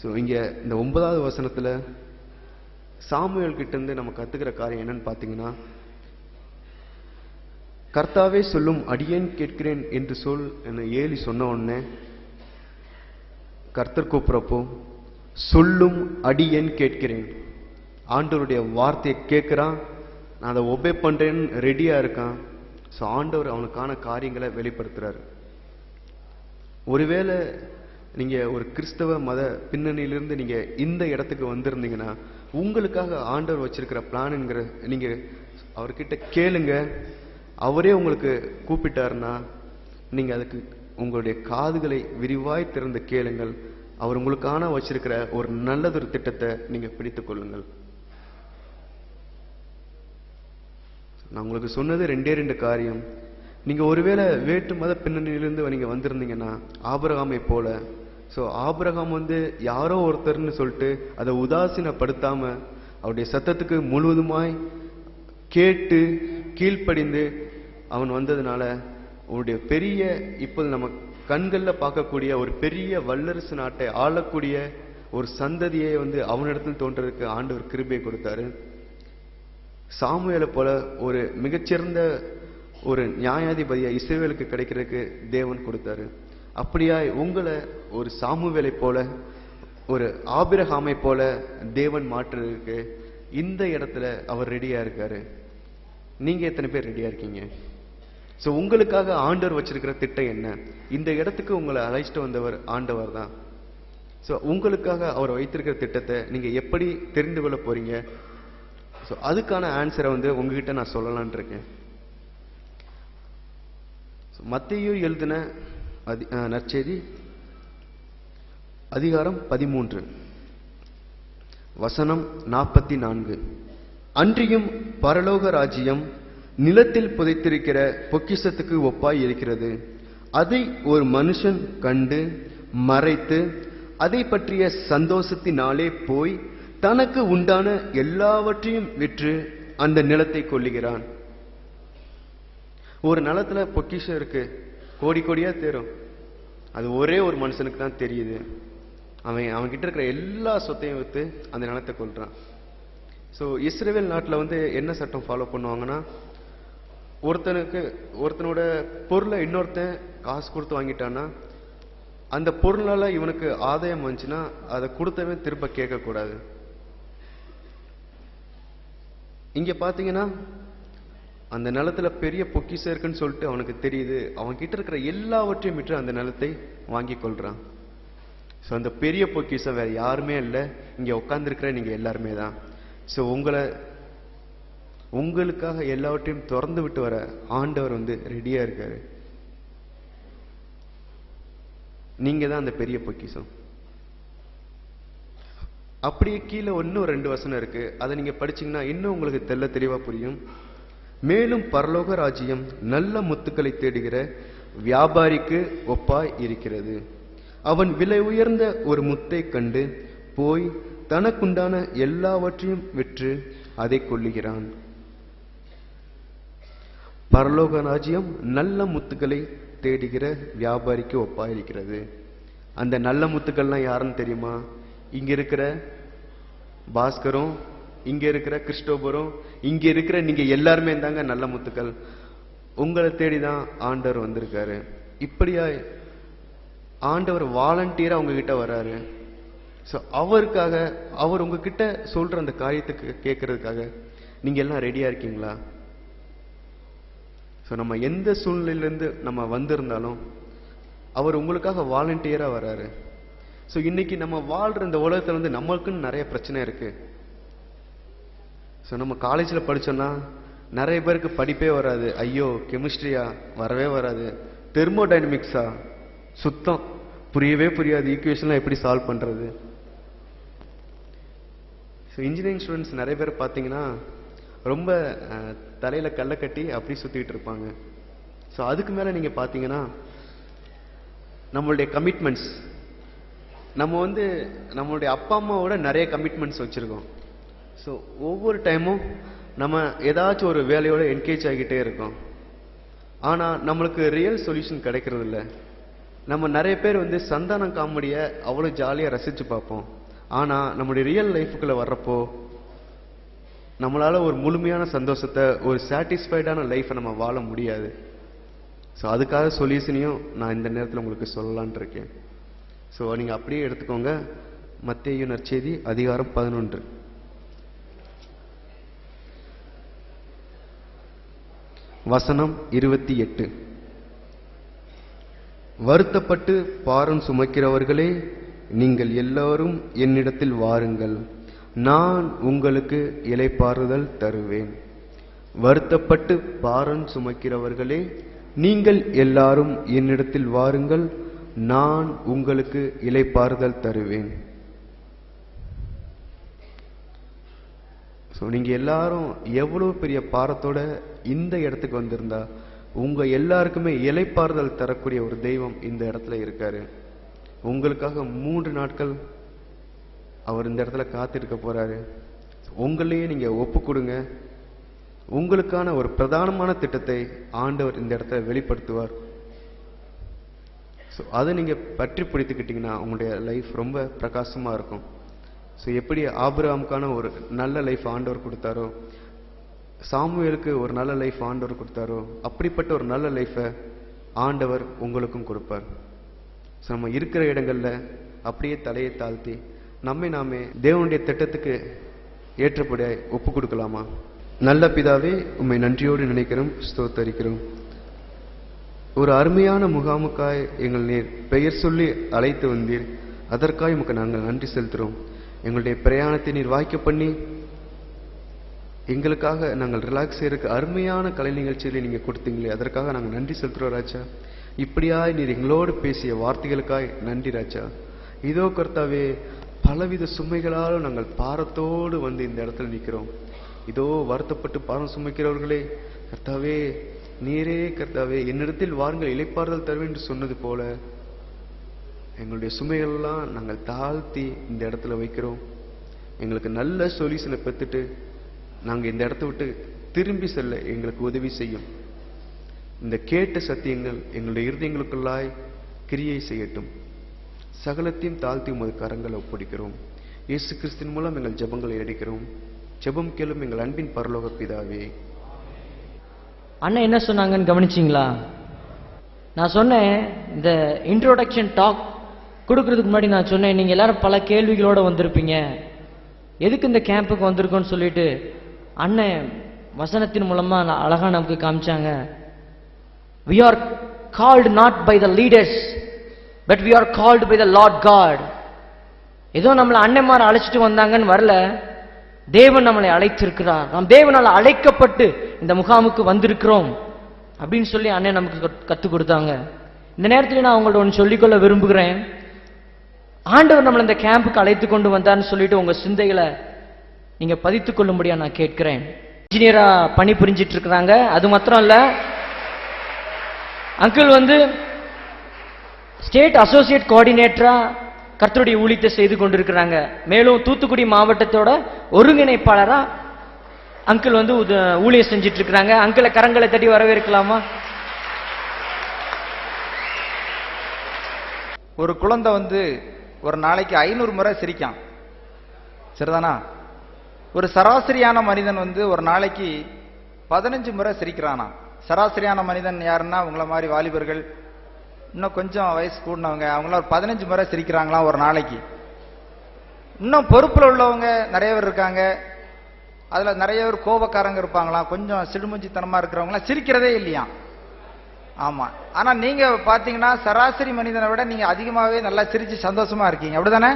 ஸோ இங்க இந்த 9வது வசனத்துல சாமுவேல் கிட்ட இருந்து நம்ம கத்துக்கிற காரியம் என்னன்னு பாத்தீங்கன்னா, கர்த்தாவே சொல்லும், அடியேன் கேட்கிறேன் என்று சொல் என்று ஏலி சொன்ன உடனே கர்த்தர் கூப்பிடுறப்போ, சொல்லும், அடியேன் கேட்கிறேன். ஆண்டவருடைய வார்த்தையை கேட்கிறான், நான் அதை ஒபே பண்றேன்னு ரெடியா இருக்கான். ஸோ ஆண்டவர் அவனுக்கான காரியங்களை வெளிப்படுத்துறாரு. ஒருவேளை நீங்க ஒரு கிறிஸ்தவ மத பின்னணியிலிருந்து நீங்க இந்த இடத்துக்கு வந்திருந்தீங்கன்னா, உங்களுக்காக ஆண்டவர் வச்சிருக்கிற பிளான்ங்கிற நீங்க அவர்கிட்ட கேளுங்க. அவரே உங்களுக்கு கூப்பிட்டாருன்னா நீங்க அதுக்கு உங்களுடைய காதுகளை விரிவாய் திறந்து கேளுங்கள். அவர் உங்களுக்கான வச்சிருக்கிற ஒரு நல்லதொரு திட்டத்தை நீங்க பிடித்துக் கொள்ளுங்கள். நான் உங்களுக்கு சொன்னது 2 காரியம். நீங்க ஒருவேளை வேற்று மத பின்னணியிலிருந்து நீங்க வந்திருந்தீங்கன்னா ஆபிரகாமை போல, ஸோ ஆபிரகாம் யாரோ ஒருத்தர்னு சொல்லிட்டு அதை உதாசீனப்படுத்தாம அவருடைய சத்தத்துக்கு முழுவதுமாய் கேட்டு கீழ்ப்படிந்து அவன் வந்ததுனால அவருடைய பெரிய, இப்போது நம்ம கண்கள்ல பார்க்கக்கூடிய ஒரு பெரிய வல்லரசு நாட்டை ஆளக்கூடிய ஒரு சந்ததியை அவனிடத்தில் தோன்றதுக்கு ஆண்டவர் கிருபை கொடுத்தாரு. சாமுவேலை போல ஒரு மிகச்சிறந்த ஒரு நியாயாதிபதியா இஸ்ரவேலுக்கு கிடைக்கிறதுக்கு தேவன் கொடுத்தாரு. அப்படியாய் உங்களை ஒரு சாமுவேலை போல, ஒரு ஆபிரகாமை போல தேவன் மாற்றுறதுக்கு இந்த இடத்துல அவர் ரெடியா இருக்காரு. நீங்க எத்தனை பேர் ரெடியா இருக்கீங்க? சோ உங்களுக்காக ஆண்டவர் வச்சிருக்கிற திட்டம் என்ன? இந்த இடத்துக்கு உங்களை அழைச்சிட்டு வந்தவர் ஆண்டவர் தான். சோ உங்களுக்காக அவர் வைத்திருக்கிற திட்டத்தை நீங்க எப்படி தெரிந்து கொள்ள போறீங்க? சோ அதுக்கான ஆன்சரை உங்ககிட்ட நான் சொல்லலான் இருக்கேன். மத்தேயு எழுதின நற்செய்தி அதிகாரம் 13 வசனம் 44. அன்றியும் பரலோக ராஜ்யம் நிலத்தில் புதைத்திருக்கிற பொக்கிஷத்துக்கு ஒப்பாய் இருக்கிறது. அதை ஒரு மனுஷன் கண்டு மறைத்து அதை பற்றிய சந்தோஷத்தினாலே போய் தனக்கு உண்டான எல்லாவற்றையும் விற்று அந்த நிலத்தை கொள்ளுகிறான். ஒரு நிலத்துல பொக்கிஷம் இருக்கு, கோடி கோடியா தேரும். அது ஒரே ஒரு மனுஷனுக்கு தான் தெரியுது. அவன் கிட்ட இருக்கிற எல்லா சொத்தையும் வித்து அந்த நிலத்தை கொள்றான். ஸோ இஸ்ரேல் நாட்டில் என்ன சட்டம் ஃபாலோ பண்ணுவாங்கன்னா, ஒருத்தனோட பொருளை இன்னொருத்தன் காசு கொடுத்து வாங்கிட்டான்னா அந்த பொருளால இவனுக்கு ஆதாயம் வந்துச்சுன்னா அதை கொடுத்தவன் திரும்ப கேட்கக்கூடாது. இங்க பாத்தீங்கன்னா அந்த நிலத்துல பெரிய பொக்கிஷம் இருக்குன்னு சொல்லிட்டு அவனுக்கு தெரியுது. அவன் கிட்ட இருக்கிற எல்லாவற்றையும் விட்டு அந்த நிலத்தை வாங்கி கொள்றான். ஸோ அந்த பெரிய பொக்கிஷம் வேற யாருமே இல்லை, இங்க உட்கார்ந்துருக்கிற நீங்க எல்லாருமே தான். ஸோ உங்களுக்காக எல்லாவற்றையும் திறந்து விட்டு வர ஆண்டவர் ரெடியா இருக்காரு. நீங்க தான் அந்த பெரிய பொக்கிஷம். அப்படியே கீழே இன்னும் 2 வசனம் இருக்கு, அதை நீங்க படிச்சீங்கன்னா இன்னும் உங்களுக்கு தெளிவா புரியும். மேலும் பரலோக ராஜ்யம் நல்ல முத்துக்களை தேடுகிற வியாபாரிக்கு ஒப்பாய் இருக்கிறது. அவன் விலை உயர்ந்த ஒரு முத்தை கண்டு போய் தனக்குண்டான எல்லாவற்றையும் விற்று அதை கொள்ளுகிறான். பரலோக ராஜ்யம் நல்ல முத்துக்களை தேடுகிற வியாபாரிக்கு ஒப்பாயிருக்கிறது. அந்த நல்ல முத்துக்கள்லாம் யாருன்னு தெரியுமா? இங்க இருக்கிற பாஸ்கரும், இங்க இருக்கிற கிறிஸ்டோபரும், இங்க இருக்கிற நீங்க எல்லாருமே தாங்க நல்ல முத்துக்கள். உங்களை தேடிதான் ஆண்டவர் வந்திருக்காரு. இப்படியா ஆண்டவர் வாலண்டியரா உங்ககிட்ட வராரு. ஸோ அவருக்காக, அவர் உங்ககிட்ட சொல்ற அந்த காரியத்துக்கு கேட்கறதுக்காக நீங்க எல்லாம் ரெடியா இருக்கீங்களா? ஸோ நம்ம எந்த சூழ்நிலையிலிருந்து நம்ம வந்திருந்தாலும் அவர் உங்களுக்காக வாலண்டியரா வராரு. ஸோ இன்னைக்கு நம்ம வாழ்ற இந்த உலகத்துல வந்து நம்மளுக்குன்னு நிறைய பிரச்சனை இருக்கு. ஸோ நம்ம காலேஜில் படிச்சோம்னா நிறைய பேருக்கு படிப்பே வராது. ஐயோ கெமிஸ்ட்ரியா வரவே வராது, தெர்மோடைனமிக்ஸா சுத்தம் புரியவே புரியாது, ஈக்குவேஷன்லாம் எப்படி சால்வ் பண்றது. ஸோ இன்ஜினியரிங் ஸ்டூடெண்ட்ஸ் நிறைய பேர் பார்த்தீங்கன்னா ரொம்ப தலையில கல்லை கட்டி அப்படி சுத்திட்டு இருப்பாங்க. ஸோ அதுக்கு மேல நீங்க பார்த்தீங்கன்னா நம்மளுடைய கமிட்மெண்ட்ஸ், நம்ம வந்து நம்மளுடைய அப்பா அம்மாவோட நிறைய கமிட்மெண்ட்ஸ் வச்சிருக்கோம். ஸோ ஒவ்வொரு டைமும் நம்ம ஏதாச்சும் ஒரு வேலையோட என்கேஜ் ஆகிட்டே இருக்கோம். ஆனால் நம்மளுக்கு ரியல் சொல்யூஷன் கிடைக்கிறது இல்லை. நம்ம நிறைய பேர் வந்து சந்தானம் காமெடியை அவ்வளோ ஜாலியாக ரசித்து பார்ப்போம். ஆனால் நம்மளுடைய ரியல் லைஃபுக்குள்ளே வர்றப்போ நம்மளால் ஒரு முழுமையான சந்தோஷத்தை, ஒரு சாட்டிஸ்ஃபைடான லைஃப்பை நம்ம வாழ முடியாது. ஸோ அதுக்காக சொல்யூஷனையும் நான் இந்த நேரத்தில் உங்களுக்கு சொல்லலான் இருக்கேன். ஸோ நீங்கள் அப்படியே எடுத்துக்கோங்க. மத்தேயு நற்செய்தி அதிகாரம் 11 வசனம் 28. வருத்தப்பட்டு பாரம் சுமக்கிறவர்களே, நீங்கள் எல்லாரும் என்னிடத்தில் வாருங்கள், நான் உங்களுக்கு இளைப்பாறுதல் தருவேன். வருத்தப்பட்டு பாரம் சுமக்கிறவர்களே, நீங்கள் எல்லாரும் என்னிடத்தில் வாருங்கள், நான் உங்களுக்கு இளைப்பாறுதல் தருவேன். ஸோ நீங்க எல்லாரும் எவ்வளவு பெரிய பாரத்தோட இந்த இடத்துக்கு வந்திருந்தா உங்க எல்லாருக்குமே இளைப்பாறுதல் தரக்கூடிய ஒரு தெய்வம் இந்த இடத்துல இருக்காரு. உங்களுக்காக 3 நாட்கள் அவர் இந்த இடத்துல காத்திருக்க போறாரு. உங்களையே நீங்க ஒப்பு கொடுங்க. உங்களுக்கான ஒரு பிரதானமான திட்டத்தை ஆண்டவர் இந்த இடத்துல வெளிப்படுத்துவார். ஸோ அதை நீங்க பற்றி பிடித்துக்கிட்டீங்கன்னா உங்களுடைய லைஃப் ரொம்ப பிரகாசமா இருக்கும். ஸோ எப்படி ஆபிரகாமுக்கான ஒரு நல்ல லைஃப் ஆண்டவர் கொடுத்தாரோ, சாமுவேலுக்கு ஒரு நல்ல லைஃப் ஆண்டவர் கொடுத்தாரோ, அப்படிப்பட்ட ஒரு நல்ல லைஃபை ஆண்டவர் உங்களுக்கும் கொடுப்பார். ஸோ நம்ம இருக்கிற இடங்கள்ல அப்படியே தலையை தாழ்த்தி நாமே தேவனுடைய திட்டத்துக்கு ஏற்றபடியாய் ஒப்பு கொடுக்கலாமா? நல்ல பிதாவே, உம்மை நன்றியோடு நினைக்கிறோம், ஸ்தோத்தரிக்கிறோம். ஒரு அருமையான முகாமுக்காய் எங்கள் நீர் பெயர் சொல்லி அழைத்து வந்தீர். அதற்காக உமக்கு நாங்கள் நன்றி செலுத்துகிறோம். எங்களுடைய பிரயாணத்தை நீர் வாய்க்க பண்ணி எங்களுக்காக நாங்கள் ரிலாக்ஸ் செய்யறதுக்கு அருமையான கலை நிகழ்ச்சிகளை நீங்க கொடுத்தீங்களே, அதற்காக நாங்கள் நன்றி செலுத்துறோம் ராஜா. இப்படியாய் நீர் எங்களோடு பேசிய வார்த்தைகளுக்காய் நன்றி ராஜா. இதோ கர்த்தாவே, பலவித சுமைகளாலும் நாங்கள் பாரத்தோடு வந்து இந்த இடத்துல நிற்கிறோம். இதோ வருத்தப்பட்டு பாரம் சுமைக்கிறவர்களே, கர்த்தாவே நீரே கர்த்தாவே என்னிடத்தில் வாருங்கள் இளைப்பாறுதல் தருவேன் என்று சொன்னது போல எங்களுடைய சுமைகள்லாம் நாங்கள் தாழ்த்தி இந்த இடத்துல வைக்கிறோம். எங்களுக்கு நல்ல சொல்யூஷனை பெற்றுட்டு நாங்கள் இந்த இடத்த விட்டு திரும்பி செல்ல எங்களுக்கு உதவி செய்யும். இந்த கேட்ட சத்தியங்கள் எங்களுடைய இருதயங்களுக்குள்ளாய் கிரியை செய்யட்டும். சகலத்தையும் தாழ்த்தி உமது கரங்களை ஒப்படைக்கிறோம். இயேசு கிறிஸ்துவின் மூலம் எங்கள் ஜெபங்களை எடுக்கிறோம். ஜெபம் கேளும் எங்கள் அன்பின் பரலோக பிதாவே. அண்ணன் என்ன சொன்னாங்கன்னு கவனிச்சிங்களா? நான் சொன்னேன், இந்த இன்ட்ரோடக்ஷன் டாக் கொடுக்கறதுக்கு முன்னாடி நான் சொன்னேன், நீங்க எல்லாரும் பல கேள்விகளோட வந்திருப்பீங்க, எதுக்கு இந்த கேம்புக்கு வந்திருக்கோன்னு சொல்லிட்டு அண்ணன் வசனத்தின் மூலமா அழகா நமக்கு காமிச்சாங்க. We are called not by the leaders, but we are called by the Lord God. ஏதோ நம்மளை அண்ணன்மார் அழைச்சிட்டு வந்தாங்கன்னு வரல, தேவன் நம்மளை அழைத்திருக்கிறார். நாம் தேவனால் அழைக்கப்பட்டு இந்த முகாமுக்கு வந்திருக்கிறோம் அப்படின்னு சொல்லி அண்ணன் நமக்கு கற்றுக் கொடுத்தாங்க. இந்த நேரத்தில் நான் உங்கள்ட்ட ஒன்று சொல்லிக்கொள்ள விரும்புகிறேன். ஆண்டவர் நம்மளை இந்த கேம்புக்கு அழைத்து கொண்டு வந்தார்னு சொல்லிட்டு உங்க சிந்தைகளை நீங்க பதித்துக் கொள்ளும்படியா நான் கேட்கிறேன். இன்ஜினியரா பணி புரிஞ்சிட்டு இருக்கிறாங்க. அது மாத்திரம் இல்ல, அங்கிள் வந்து ஸ்டேட் அசோசியேட் கோஆர்டினேட்டரா கர்த்தருடைய ஊழியத்தை செய்து கொண்டிருக்கிறாங்க. மேலும் தூத்துக்குடி மாவட்டத்தோட ஒருங்கிணைப்பாளரா அங்கிள் வந்து ஊழியம் செஞ்சிட்டு இருக்கிறாங்க. அங்கிளை கரங்களை தட்டி வரவேற்கலாமா? ஒரு குழந்தை வந்து ஒரு நாளைக்கு 500 முறை சிரிக்கான், சரிதானா? ஒரு சராசரியான மனிதன் வந்து ஒரு நாளைக்கு 15 முறை சிரிக்கிறானா. சராசரியான மனிதன் யாருன்னா உங்களை மாதிரி வாலிபர்கள், இன்னும் கொஞ்சம் வயசு கூடினவங்க, அவங்களாம் ஒரு 15 முறை சிரிக்கிறாங்களாம் ஒரு நாளைக்கு. இன்னும் பொறுப்புல உள்ளவங்க நிறைய பேர் இருக்காங்க, அதுல நிறைய பேர் கோபக்காரங்க இருப்பாங்களாம், கொஞ்சம் சிடுமுஞ்சித்தனமா இருக்கிறவங்களாம் சிரிக்கிறதே இல்லையா. ஆமா, ஆனா நீங்க பாத்தீங்கன்னா சராசரி மனிதனை விட நீங்க அதிகமாவே நல்லா சிரிச்சு சந்தோஷமா இருக்கீங்க, அப்படிதானே?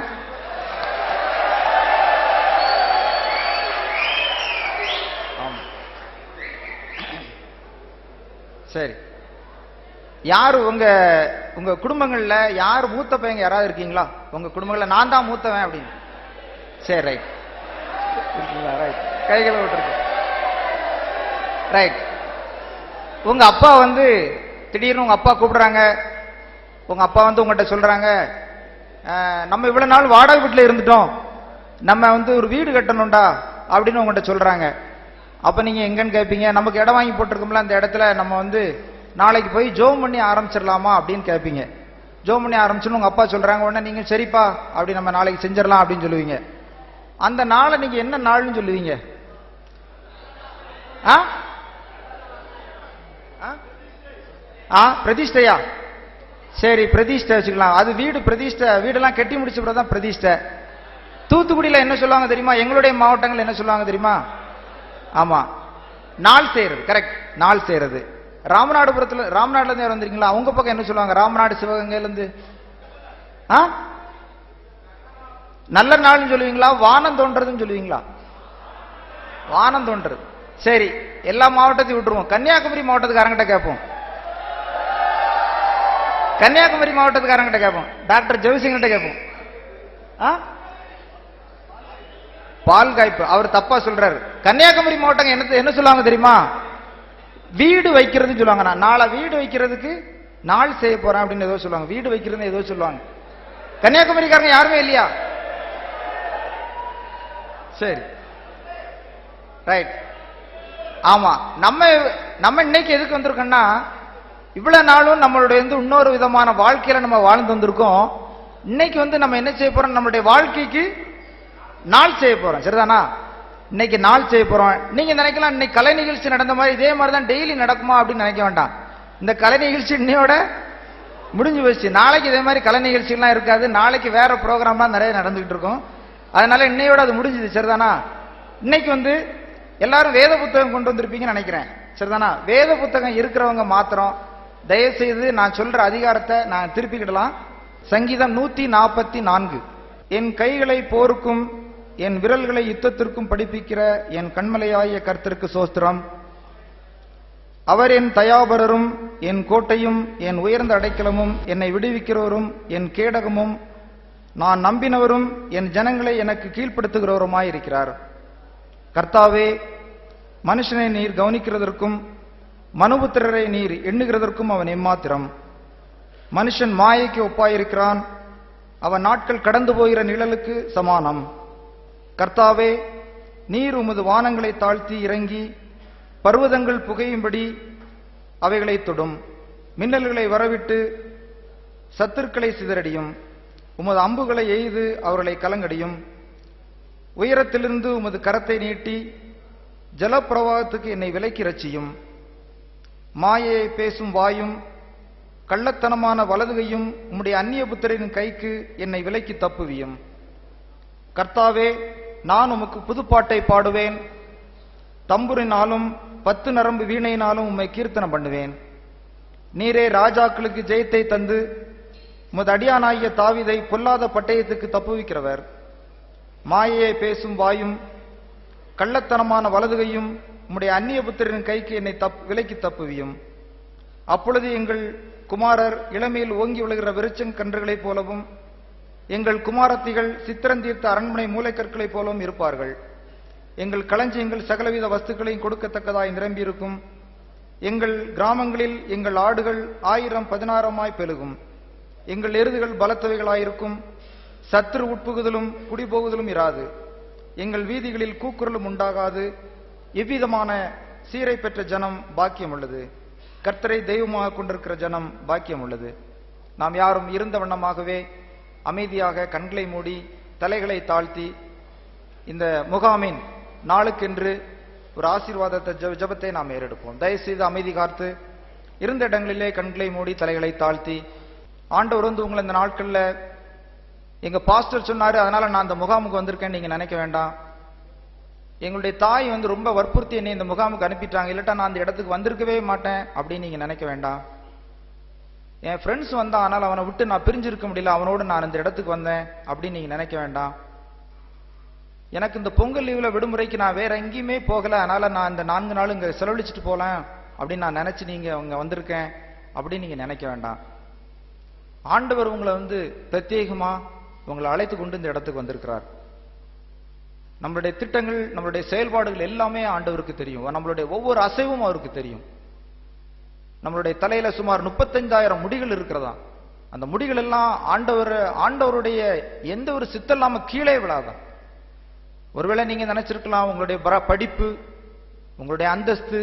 சரி, யாரு உங்க உங்க குடும்பங்கள்ல யாரு மூத்த பையங்க யாராவது இருக்கீங்களா? உங்க குடும்பங்கள்ல நான் தான் மூத்தவன் அப்படின்னு. சரி, ரைட், ரைட், கைகளை விட்டுருக்கு. ரைட், உங்க அப்பா வந்து திடீர்னு உங்க அப்பா கூப்பிடுறாங்க, உங்க அப்பா வந்து உங்கள்கிட்ட சொல்றாங்க, நம்ம இவ்வளவு நாள் வாடகை வீட்டுல இருந்துட்டோம், நம்ம வந்து ஒரு வீடு கட்டணும்டா அப்படின்னு உங்கள்கிட்ட சொல்றாங்க. அப்ப நீங்க எங்கன்னு கேட்பீங்க? நமக்கு இடம் வாங்கி போட்டிருக்கோம்ல, அந்த இடத்துல நம்ம வந்து நாளைக்கு போய் ஜோம் பண்ணி ஆரம்பிச்சிடலாமா அப்படின்னு கேட்பீங்க. ஜோம் பண்ணி ஆரம்பிச்சுன்னு உங்க அப்பா சொல்றாங்க, உடனே நீங்க சரிப்பா அப்படி நம்ம நாளைக்கு செஞ்சிடலாம் அப்படின்னு சொல்லுவீங்க. அந்த நாளை நீங்க என்ன நாள்னு சொல்லுவீங்க? பிரதிஷ்டையா? சரி, பிரதிஷ்டை வச்சுக்கலாம். அது வீடு பிரதிஷ்டை, வீடெல்லாம் கட்டி முடிச்ச பிறகுதான் பிரதிஷ்டை. தூத்துக்குடியில என்ன சொல்லுவாங்க தெரியுமா? எங்களுடைய மாவட்டங்கள் என்ன சொல்லுவாங்க தெரியுமா? ஆமா, நாள் செய்யறது. கரெக்ட், நாள் செய்யறது. ராமநாடுபுரத்துல, ராமநாடுல இருந்து வந்திருக்கீங்களா? உங்க பக்கம் என்ன சொல்லுவாங்க? ராமநாடு சிவகங்கையில இருந்து நல்ல நாள்னு சொல்லுவீங்களா? வானம் தோன்றதுன்னு சொல்லுவீங்களா? வானம் தோன்றது. சரி, எல்லா மாவட்டத்தையும் விட்டுருவோம், கன்னியாகுமரி மாவட்டத்துக்காரங்கிட்ட கேட்போம். கன்னியாகுமரி மாவட்டத்துக்காரங்கிட்ட கேட்போம், டாக்டர் ஜெயசிங்கிட்ட கேட்போம். பால் காய்ப்பு. அவர் தப்பா சொல்றாரு. கன்னியாகுமரி மாவட்டம் என்ன சொல்லுவாங்க தெரியுமா? வீடு வைக்கிறது சொல்லுவாங்க. நான் நாளை வீடு வைக்கிறதுக்கு நாள் செய்ய போறேன் அப்படின்னு ஏதோ சொல்லுவாங்க. வீடு வைக்கிறது ஏதோ சொல்லுவாங்க. கன்னியாகுமரிக்காரங்க யாருமே இல்லையா? சரி, ரைட். ஆமா, நம்ம இன்னைக்கு எதுக்கு வந்திருக்கோம்னா, இவ்வளவு நாளும் நம்மளுடைய இன்னொரு விதமான வாழ்க்கையில நம்ம வாழ்ந்து வந்திருக்கோம். இன்னைக்கு வந்து நம்ம என்ன செய்ய போறோம்? நம்மளுடைய வாழ்க்கைக்கு நாள் செய்ய போறோம், சரிதானா? இன்னைக்கு நாள் செய்ய போறோம். நீங்க நினைக்கலாம் இன்னைக்கு கலை நிகழ்ச்சி நடந்த மாதிரி இதே மாதிரி தான் டெய்லி நடக்குமா அப்படின்னு நினைக்க வேண்டாம். இந்த கலை நிகழ்ச்சி இன்னையோட முடிஞ்சு போச்சு. நாளைக்கு இதே மாதிரி கலை நிகழ்ச்சிகள்லாம் இருக்காது. நாளைக்கு வேற ப்ரோக்ராம்லாம் நிறைய நடந்துகிட்டு இருக்கும். அதனால இன்னையோட அது முடிஞ்சுது, சரிதானா? இன்னைக்கு வந்து எல்லாரும் வேத புத்தகம் கொண்டு வந்திருப்பீங்கன்னு நினைக்கிறேன், சரிதானா? வேத புத்தகம் இருக்கிறவங்க மாத்திரம் தயவு செய்து நான் சொல்ற அதிகாரத்தை நான் திருப்பிக்கிடலாம். சங்கீதம் 144. என் கைகளை போருக்கும் என் விரல்களை யுத்தத்திற்கும் படிப்பிக்கிற என் கண்மலையாய கர்த்தருக்கு சோஸ்திரம். அவர் என் தயாபரரும் என் கோட்டையும் என் உயர்ந்த அடைக்கலமும் என்னை விடுவிக்கிறவரும் என் கேடகமும் நான் நம்பினவரும் என் ஜனங்களை எனக்கு கீழ்ப்படுத்துகிறவருமாயிருக்கிறார். கர்த்தாவே, மனுஷனை நீர் கவனிக்கிறதற்கும் மனுபுத்திரரை நீர் எண்ணுகிறதற்கும் அவன் எம்மாத்திரம். மனுஷன் மாயைக்கு ஒப்பாயிருக்கிறான், அவன் நாட்கள் கடந்து போகிற நிழலுக்கு சமானம். கர்த்தாவே, நீர் உமது வானங்களை தாழ்த்தி இறங்கி பர்வதங்கள் புகையும்படி அவைகளை தொடும். மின்னல்களை வரவிட்டு சத்துருக்களை சிதறடியும். உமது அம்புகளை எய்து அவர்களை கலங்கடியும். உயரத்திலிருந்து உமது கரத்தை நீட்டி ஜலப்பிரவாகத்துக்கு என்னை விலக்கி ரட்சியும். மாயையை பேசும் வாயும் கள்ளத்தனமான வலதுகையும் உம்முடைய அந்நிய புத்திரரின் கைக்கு என்னை விலக்கி தப்புவியும். கர்த்தாவே, நான் உமக்கு புதுப்பாட்டை பாடுவேன். தம்புரினாலும் 10 நரம்பு வீணையினாலும் உம்மை கீர்த்தனம் பண்ணுவேன். நீரே ராஜாக்களுக்கு ஜெயத்தை தந்து உமது அடியானாகிய தாவீதை பொல்லாத பட்டயத்துக்கு தப்புவிக்கிறவர். மாயையை பேசும் வாயும் கள்ளத்தனமான வலதுகையும் உம்முடைய அந்நிய புத்திரரின் கைக்கு என்னை விலக்கி தப்புவியும். அப்பொழுது எங்கள் குமாரர் இளமையில் ஓங்கி விழுகிற விருச்சங்கன்றுகளைப் போலவும் எங்கள் குமாரத்திகள் சித்திரந்தீர்த்த அரண்மனை மூளைக்கற்களைப் போலவும் இருப்பார்கள். எங்கள் களஞ்சியங்கள் சகலவித வஸ்துக்களையும் கொடுக்கத்தக்கதாய் நிரம்பியிருக்கும். எங்கள் கிராமங்களில் எங்கள் ஆடுகள் 1000 16 பெருகும். எங்கள் எருதுகள் பலத்தவைகளாயிருக்கும். சத்துரு உட்புகுதலும் குடிபோகுதலும் இராது. எங்கள் வீதிகளில் கூக்குரலும் உண்டாகாது. எவ்விதமான சீரை பெற்ற ஜனம் பாக்கியம் உள்ளது. கர்த்தரை தெய்வமாக கொண்டிருக்கிற ஜனம் பாக்கியம் உள்ளது. நாம் யாரும் இருந்த வண்ணமாகவே அமைதியாக கண்களை மூடி தலைகளை தாழ்த்தி இந்த முகாமின் நாளுக்கென்று ஒரு ஆசீர்வாதத்தை ஜெபத்தை நாம் ஏறெடுப்போம். தயவுசெய்து அமைதி காத்து இருந்த இடங்களிலே கண்களை மூடி தலைகளை தாழ்த்தி, ஆண்டவர் வந்து உங்களை இந்த நாட்களில் எங்க பாஸ்டர் சொன்னாரு அதனால நான் அந்த முகாமுக்கு வந்திருக்கேன் நீங்க நினைக்க வேண்டாம். எங்களுடைய தாய் வந்து ரொம்ப வற்புறுத்தி என்னை இந்த முகாமுக்கு அனுப்பிட்டாங்க, இல்லட்டா நான் அந்த இடத்துக்கு வந்திருக்கவே மாட்டேன் அப்படின்னு நீங்க நினைக்க வேண்டாம். என் ஃப்ரெண்ட்ஸ் வந்தான் ஆனால் அவனை விட்டு நான் பிரிஞ்சிருக்க முடியல, அவனோடு நான் இந்த இடத்துக்கு வந்தேன் அப்படின்னு நீங்க நினைக்க வேண்டாம். எனக்கு இந்த பொங்கல் லீவ்ல விடுமுறைக்கு நான் வேற எங்கேயுமே போகல, அதனால நான் இந்த 4 நாள் இங்க செலவழிச்சுட்டு போலாம் அப்படின்னு நான் நினைச்சு நீங்க அவங்க வந்திருக்கேன் அப்படின்னு நீங்க நினைக்க வேண்டாம். ஆண்டவர் உங்களை வந்து பிரத்யேகமா உங்களை அழைத்து கொண்டு இந்த இடத்துக்கு வந்திருக்கிறார். நம்மளுடைய திட்டங்கள் நம்மளுடைய செயல்பாடுகள் எல்லாமே ஆண்டவருக்கு தெரியும். நம்மளுடைய ஒவ்வொரு அசைவும் அவருக்கு தெரியும். நம்மளுடைய தலையில சுமார் 35,000 முடிகள் இருக்கிறதா. அந்த முடிகள் எல்லாம் ஆண்டவருடைய எந்த ஒரு சித்தம் இல்லாம கீழே விழாதான். ஒருவேளை நீங்க நினைச்சிருக்கலாம் உங்களுடைய படிப்பு, உங்களுடைய அந்தஸ்து,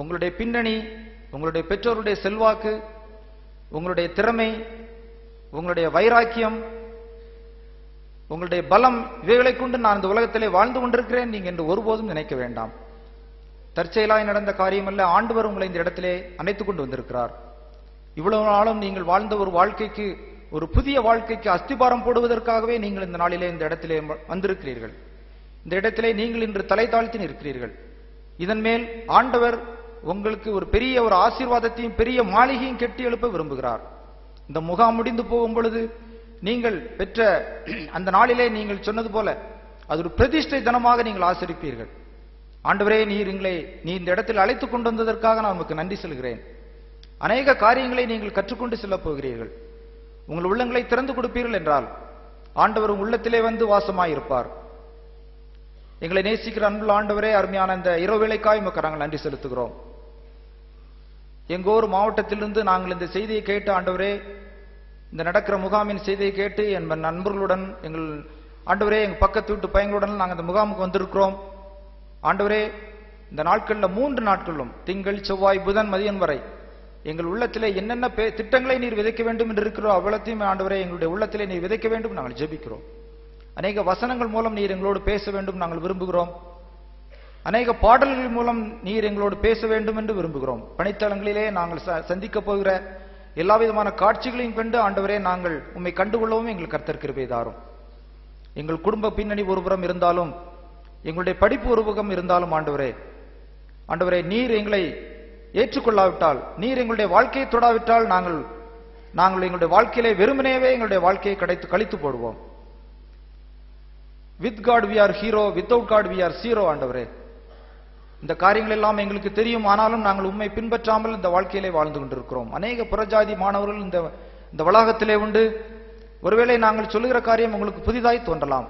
உங்களுடைய பின்னணி, உங்களுடைய பெற்றோருடைய செல்வாக்கு, உங்களுடைய திறமை, உங்களுடைய வைராக்கியம், உங்களுடைய பலம், இவைகளை கொண்டு நான் இந்த உலகத்திலே வாழ்ந்து கொண்டிருக்கிறேன் நீங்க என்று ஒருபோதும் நினைக்க வேண்டாம். தற்செயலாய் நடந்த காரியம் அல்ல. ஆண்டவர் உங்களை இந்த இடத்திலே அணைத்துக் கொண்டு வந்திருக்கிறார். இவ்வளவு நாளும் நீங்கள் வாழ்ந்த ஒரு வாழ்க்கைக்கு, ஒரு புதிய வாழ்க்கைக்கு அஸ்திபாரம் போடுவதற்காகவே நீங்கள் இந்த நாளிலே இந்த இடத்திலே வந்திருக்கிறீர்கள். இந்த இடத்திலே நீங்கள் இன்று தலை தாழ்த்தி நிற்கிறீர்கள். இதன் மேல் ஆண்டவர் உங்களுக்கு ஒரு பெரிய ஒரு ஆசீர்வாதத்தையும் பெரிய மாளிகையும் கட்டி எழுப்ப விரும்புகிறார். இந்த முகாம் முடிந்து போகும் பொழுது நீங்கள் பெற்ற அந்த நாளிலே நீங்கள் சொன்னது போல அது ஒரு பிரதிஷ்டை தினமாக நீங்கள் ஆசரிப்பீர்கள். ஆண்டவரே நீ இந்த இடத்தில் அழைத்துக் கொண்டு வந்ததற்காக நான் உமக்கு நன்றி சொல்கிறேன். அநேக காரியங்களை நீங்கள் கற்றுக்கொண்டு செல்ல போகிறீர்கள். உங்கள் உள்ளங்களை திறந்து கொடுப்பீர்கள் என்றால் ஆண்டவர் உள்ளத்திலே வந்து வாசமாயிருப்பார். எங்களை நேசிக்கிற அன்புள்ள ஆண்டவரே, அருமையான இந்த இரவு வேளைக்காய் உமக்கு நாங்கள் நன்றி செலுத்துகிறோம். எங்கோர் மாவட்டத்திலிருந்து நாங்கள் இந்த செய்தியை கேட்டு ஆண்டவரே, இந்த நடக்கிற முகாமின் செய்தியை கேட்டு என் நண்பர்களுடன் எங்கள் ஆண்டவரே எங்கள் பக்கத்து வீட்டு பையங்களுடன் நாங்கள் இந்த முகாமுக்கு வந்திருக்கிறோம். ஆண்டவரே, இந்த நாட்களில் 3 நாட்களும் திங்கள் செவ்வாய் புதன் மதியம் வரை எங்கள் உள்ளத்திலே என்னென்ன திட்டங்களை நீர் விதைக்க வேண்டும் என்று இருக்கிறோம் அவ்வளத்தையும் ஆண்டவரே எங்களுடைய உள்ளத்திலே நீர் விதைக்க வேண்டும் நாங்கள் ஜெபிக்கிறோம். அநேக வசனங்கள் மூலம் நீர் எங்களோடு பேச வேண்டும் நாங்கள் விரும்புகிறோம். அநேக பாடல்கள் மூலம் நீர் எங்களோடு பேச வேண்டும் என்று விரும்புகிறோம். பணித்தளங்களிலே நாங்கள் சந்திக்க போகிற எல்லா விதமான காட்சிகளையும் கண்டு ஆண்டவரே நாங்கள் உம்மை கண்டுகொள்ளவும் எங்கள் கர்த்தர் கிருபை தாரும். எங்கள் குடும்ப பின்னணி ஒருபுறம் இருந்தாலும், எங்களுடைய படிப்பு ஒருபுறம் இருந்தாலும் ஆண்டவரே நீர் எங்களை ஏற்றுக்கொள்ளாவிட்டால், நீர் எங்களுடைய வாழ்க்கையை தொடாவிட்டால் நாங்கள் எங்களுடைய வாழ்க்கையிலே வெறுமனேவே எங்களுடைய வாழ்க்கையை கழித்து போடுவோம். With God we are hero, without God we are zero. ஆண்டவரே, இந்த காரியங்கள் எல்லாம் எங்களுக்கு தெரியும், ஆனாலும் நாங்கள் உண்மை பின்பற்றாமல் இந்த வாழ்க்கையிலே வாழ்ந்து கொண்டிருக்கிறோம். அநேக புறஜாதி மாணவர்கள் இந்த வளாகத்திலே உண்டு. ஒருவேளை நாங்கள் சொல்லுகிற காரியம் உங்களுக்கு புதிதாய் தோன்றலாம்.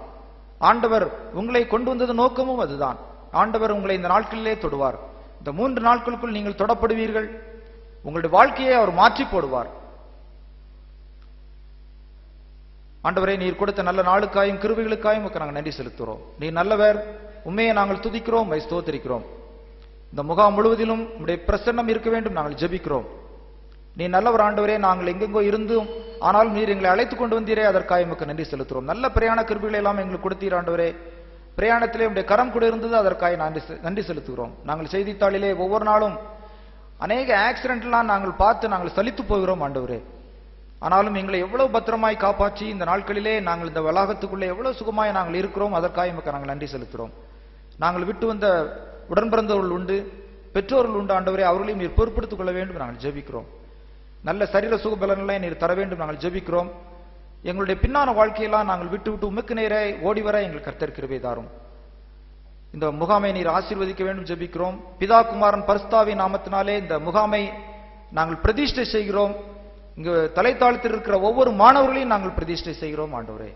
ஆண்டவர் உங்களை கொண்டு வந்தது நோக்கமும் அதுதான். ஆண்டவர் உங்களை இந்த நாட்களிலே தொடுவார். இந்த 3 நாட்களுக்குள் நீங்கள் தொடப்படுவீர்கள். உங்களுடைய வாழ்க்கையை அவர் மாற்றி போடுவார். ஆண்டவரே, நீர் கொடுத்த நல்ல நாளுக்காயும் கிருபைகளுக்காயும் நாங்கள் நன்றி செலுத்துகிறோம். நீர் நல்லவர், உண்மையை நாங்கள் துதிக்கிறோம், ஸ்தோத்திரிக்கிறோம். இந்த முகாம் முழுவதிலும் உம்முடைய பிரசன்னம் இருக்க வேண்டும் நாங்கள் ஜெபிக்கிறோம். நீ நல்லவர் ஆண்டவரே, நாங்கள் எங்கெங்கோ இருந்தும் ஆனாலும் நீர் எங்களை அழைத்துக் கொண்டு வந்தீரே, அதற்காக உமக்கு நன்றி செலுத்துகிறோம். நல்ல பிரயாண கிருபைகளை எல்லாம் எங்களுக்கு கொடுத்தீர் ஆண்டவரே. பிரயாணத்திலே உடைய கரம் கூட இருந்தது, அதற்காக நன்றி செலுத்துகிறோம். நாங்கள் செய்தித்தாளிலே ஒவ்வொரு நாளும் அநேக ஆக்சிடென்ட்லாம் நாங்கள் பார்த்து நாங்கள் சலித்து போகிறோம் ஆண்டவரே. ஆனாலும் எங்களை எவ்வளவு பத்திரமாய் காப்பாற்றி இந்த நாட்களிலே நாங்கள் இந்த வளாகத்துக்குள்ளே எவ்வளவு சுகமாய் நாங்கள் இருக்கிறோம், அதற்காக உமக்கு நாங்கள் நன்றி செலுத்துகிறோம். நாங்கள் விட்டு வந்த உடன்பிறந்தவர்கள் உண்டு, பெற்றோர்கள் உண்டு ஆண்டவரே, அவர்களையும் நீர் பொறுப்படுத்திக் கொள்ள வேண்டும் நாங்கள் ஜெபிக்கிறோம். நல்ல சரீர சுக பலன்களை நீர் தர வேண்டும் நாங்கள் ஜெபிக்கிறோம். எங்களுடைய பின்னான வாழ்க்கையெல்லாம் நாங்கள் விட்டு உமக்கு நேரே ஓடி வர எங்கள் கர்த்தர் கிருபை தாரும். இந்த முகாமை நீர் ஆசீர்வதிக்க வேண்டும் ஜெபிக்கிறோம். பிதா குமாரன் பரிசுத்தாவின் நாமத்தினாலே இந்த முகாமை நாங்கள் பிரதிஷ்டை செய்கிறோம். இங்கு தலை தாழ்த்தில் இருக்கிற ஒவ்வொரு மாணவர்களையும் நாங்கள் பிரதிஷ்டை செய்கிறோம் ஆண்டவரே.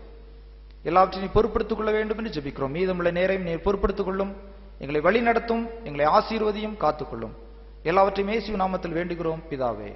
எல்லாவற்றையும் நீ பொறுப்படுத்திக் கொள்ள வேண்டும் என்று ஜெபிக்கிறோம். மீதமுள்ள நேரம் நீர் பொறுப்படுத்திக் கொள்ளும், எங்களை வழி நடத்தும், எங்களை ஆசீர்வதியும், காத்துக்கொள்ளும். எல்லாவற்றையும் இயேசுவின் நாமத்தில் வேண்டுகிறோம் பிதாவே.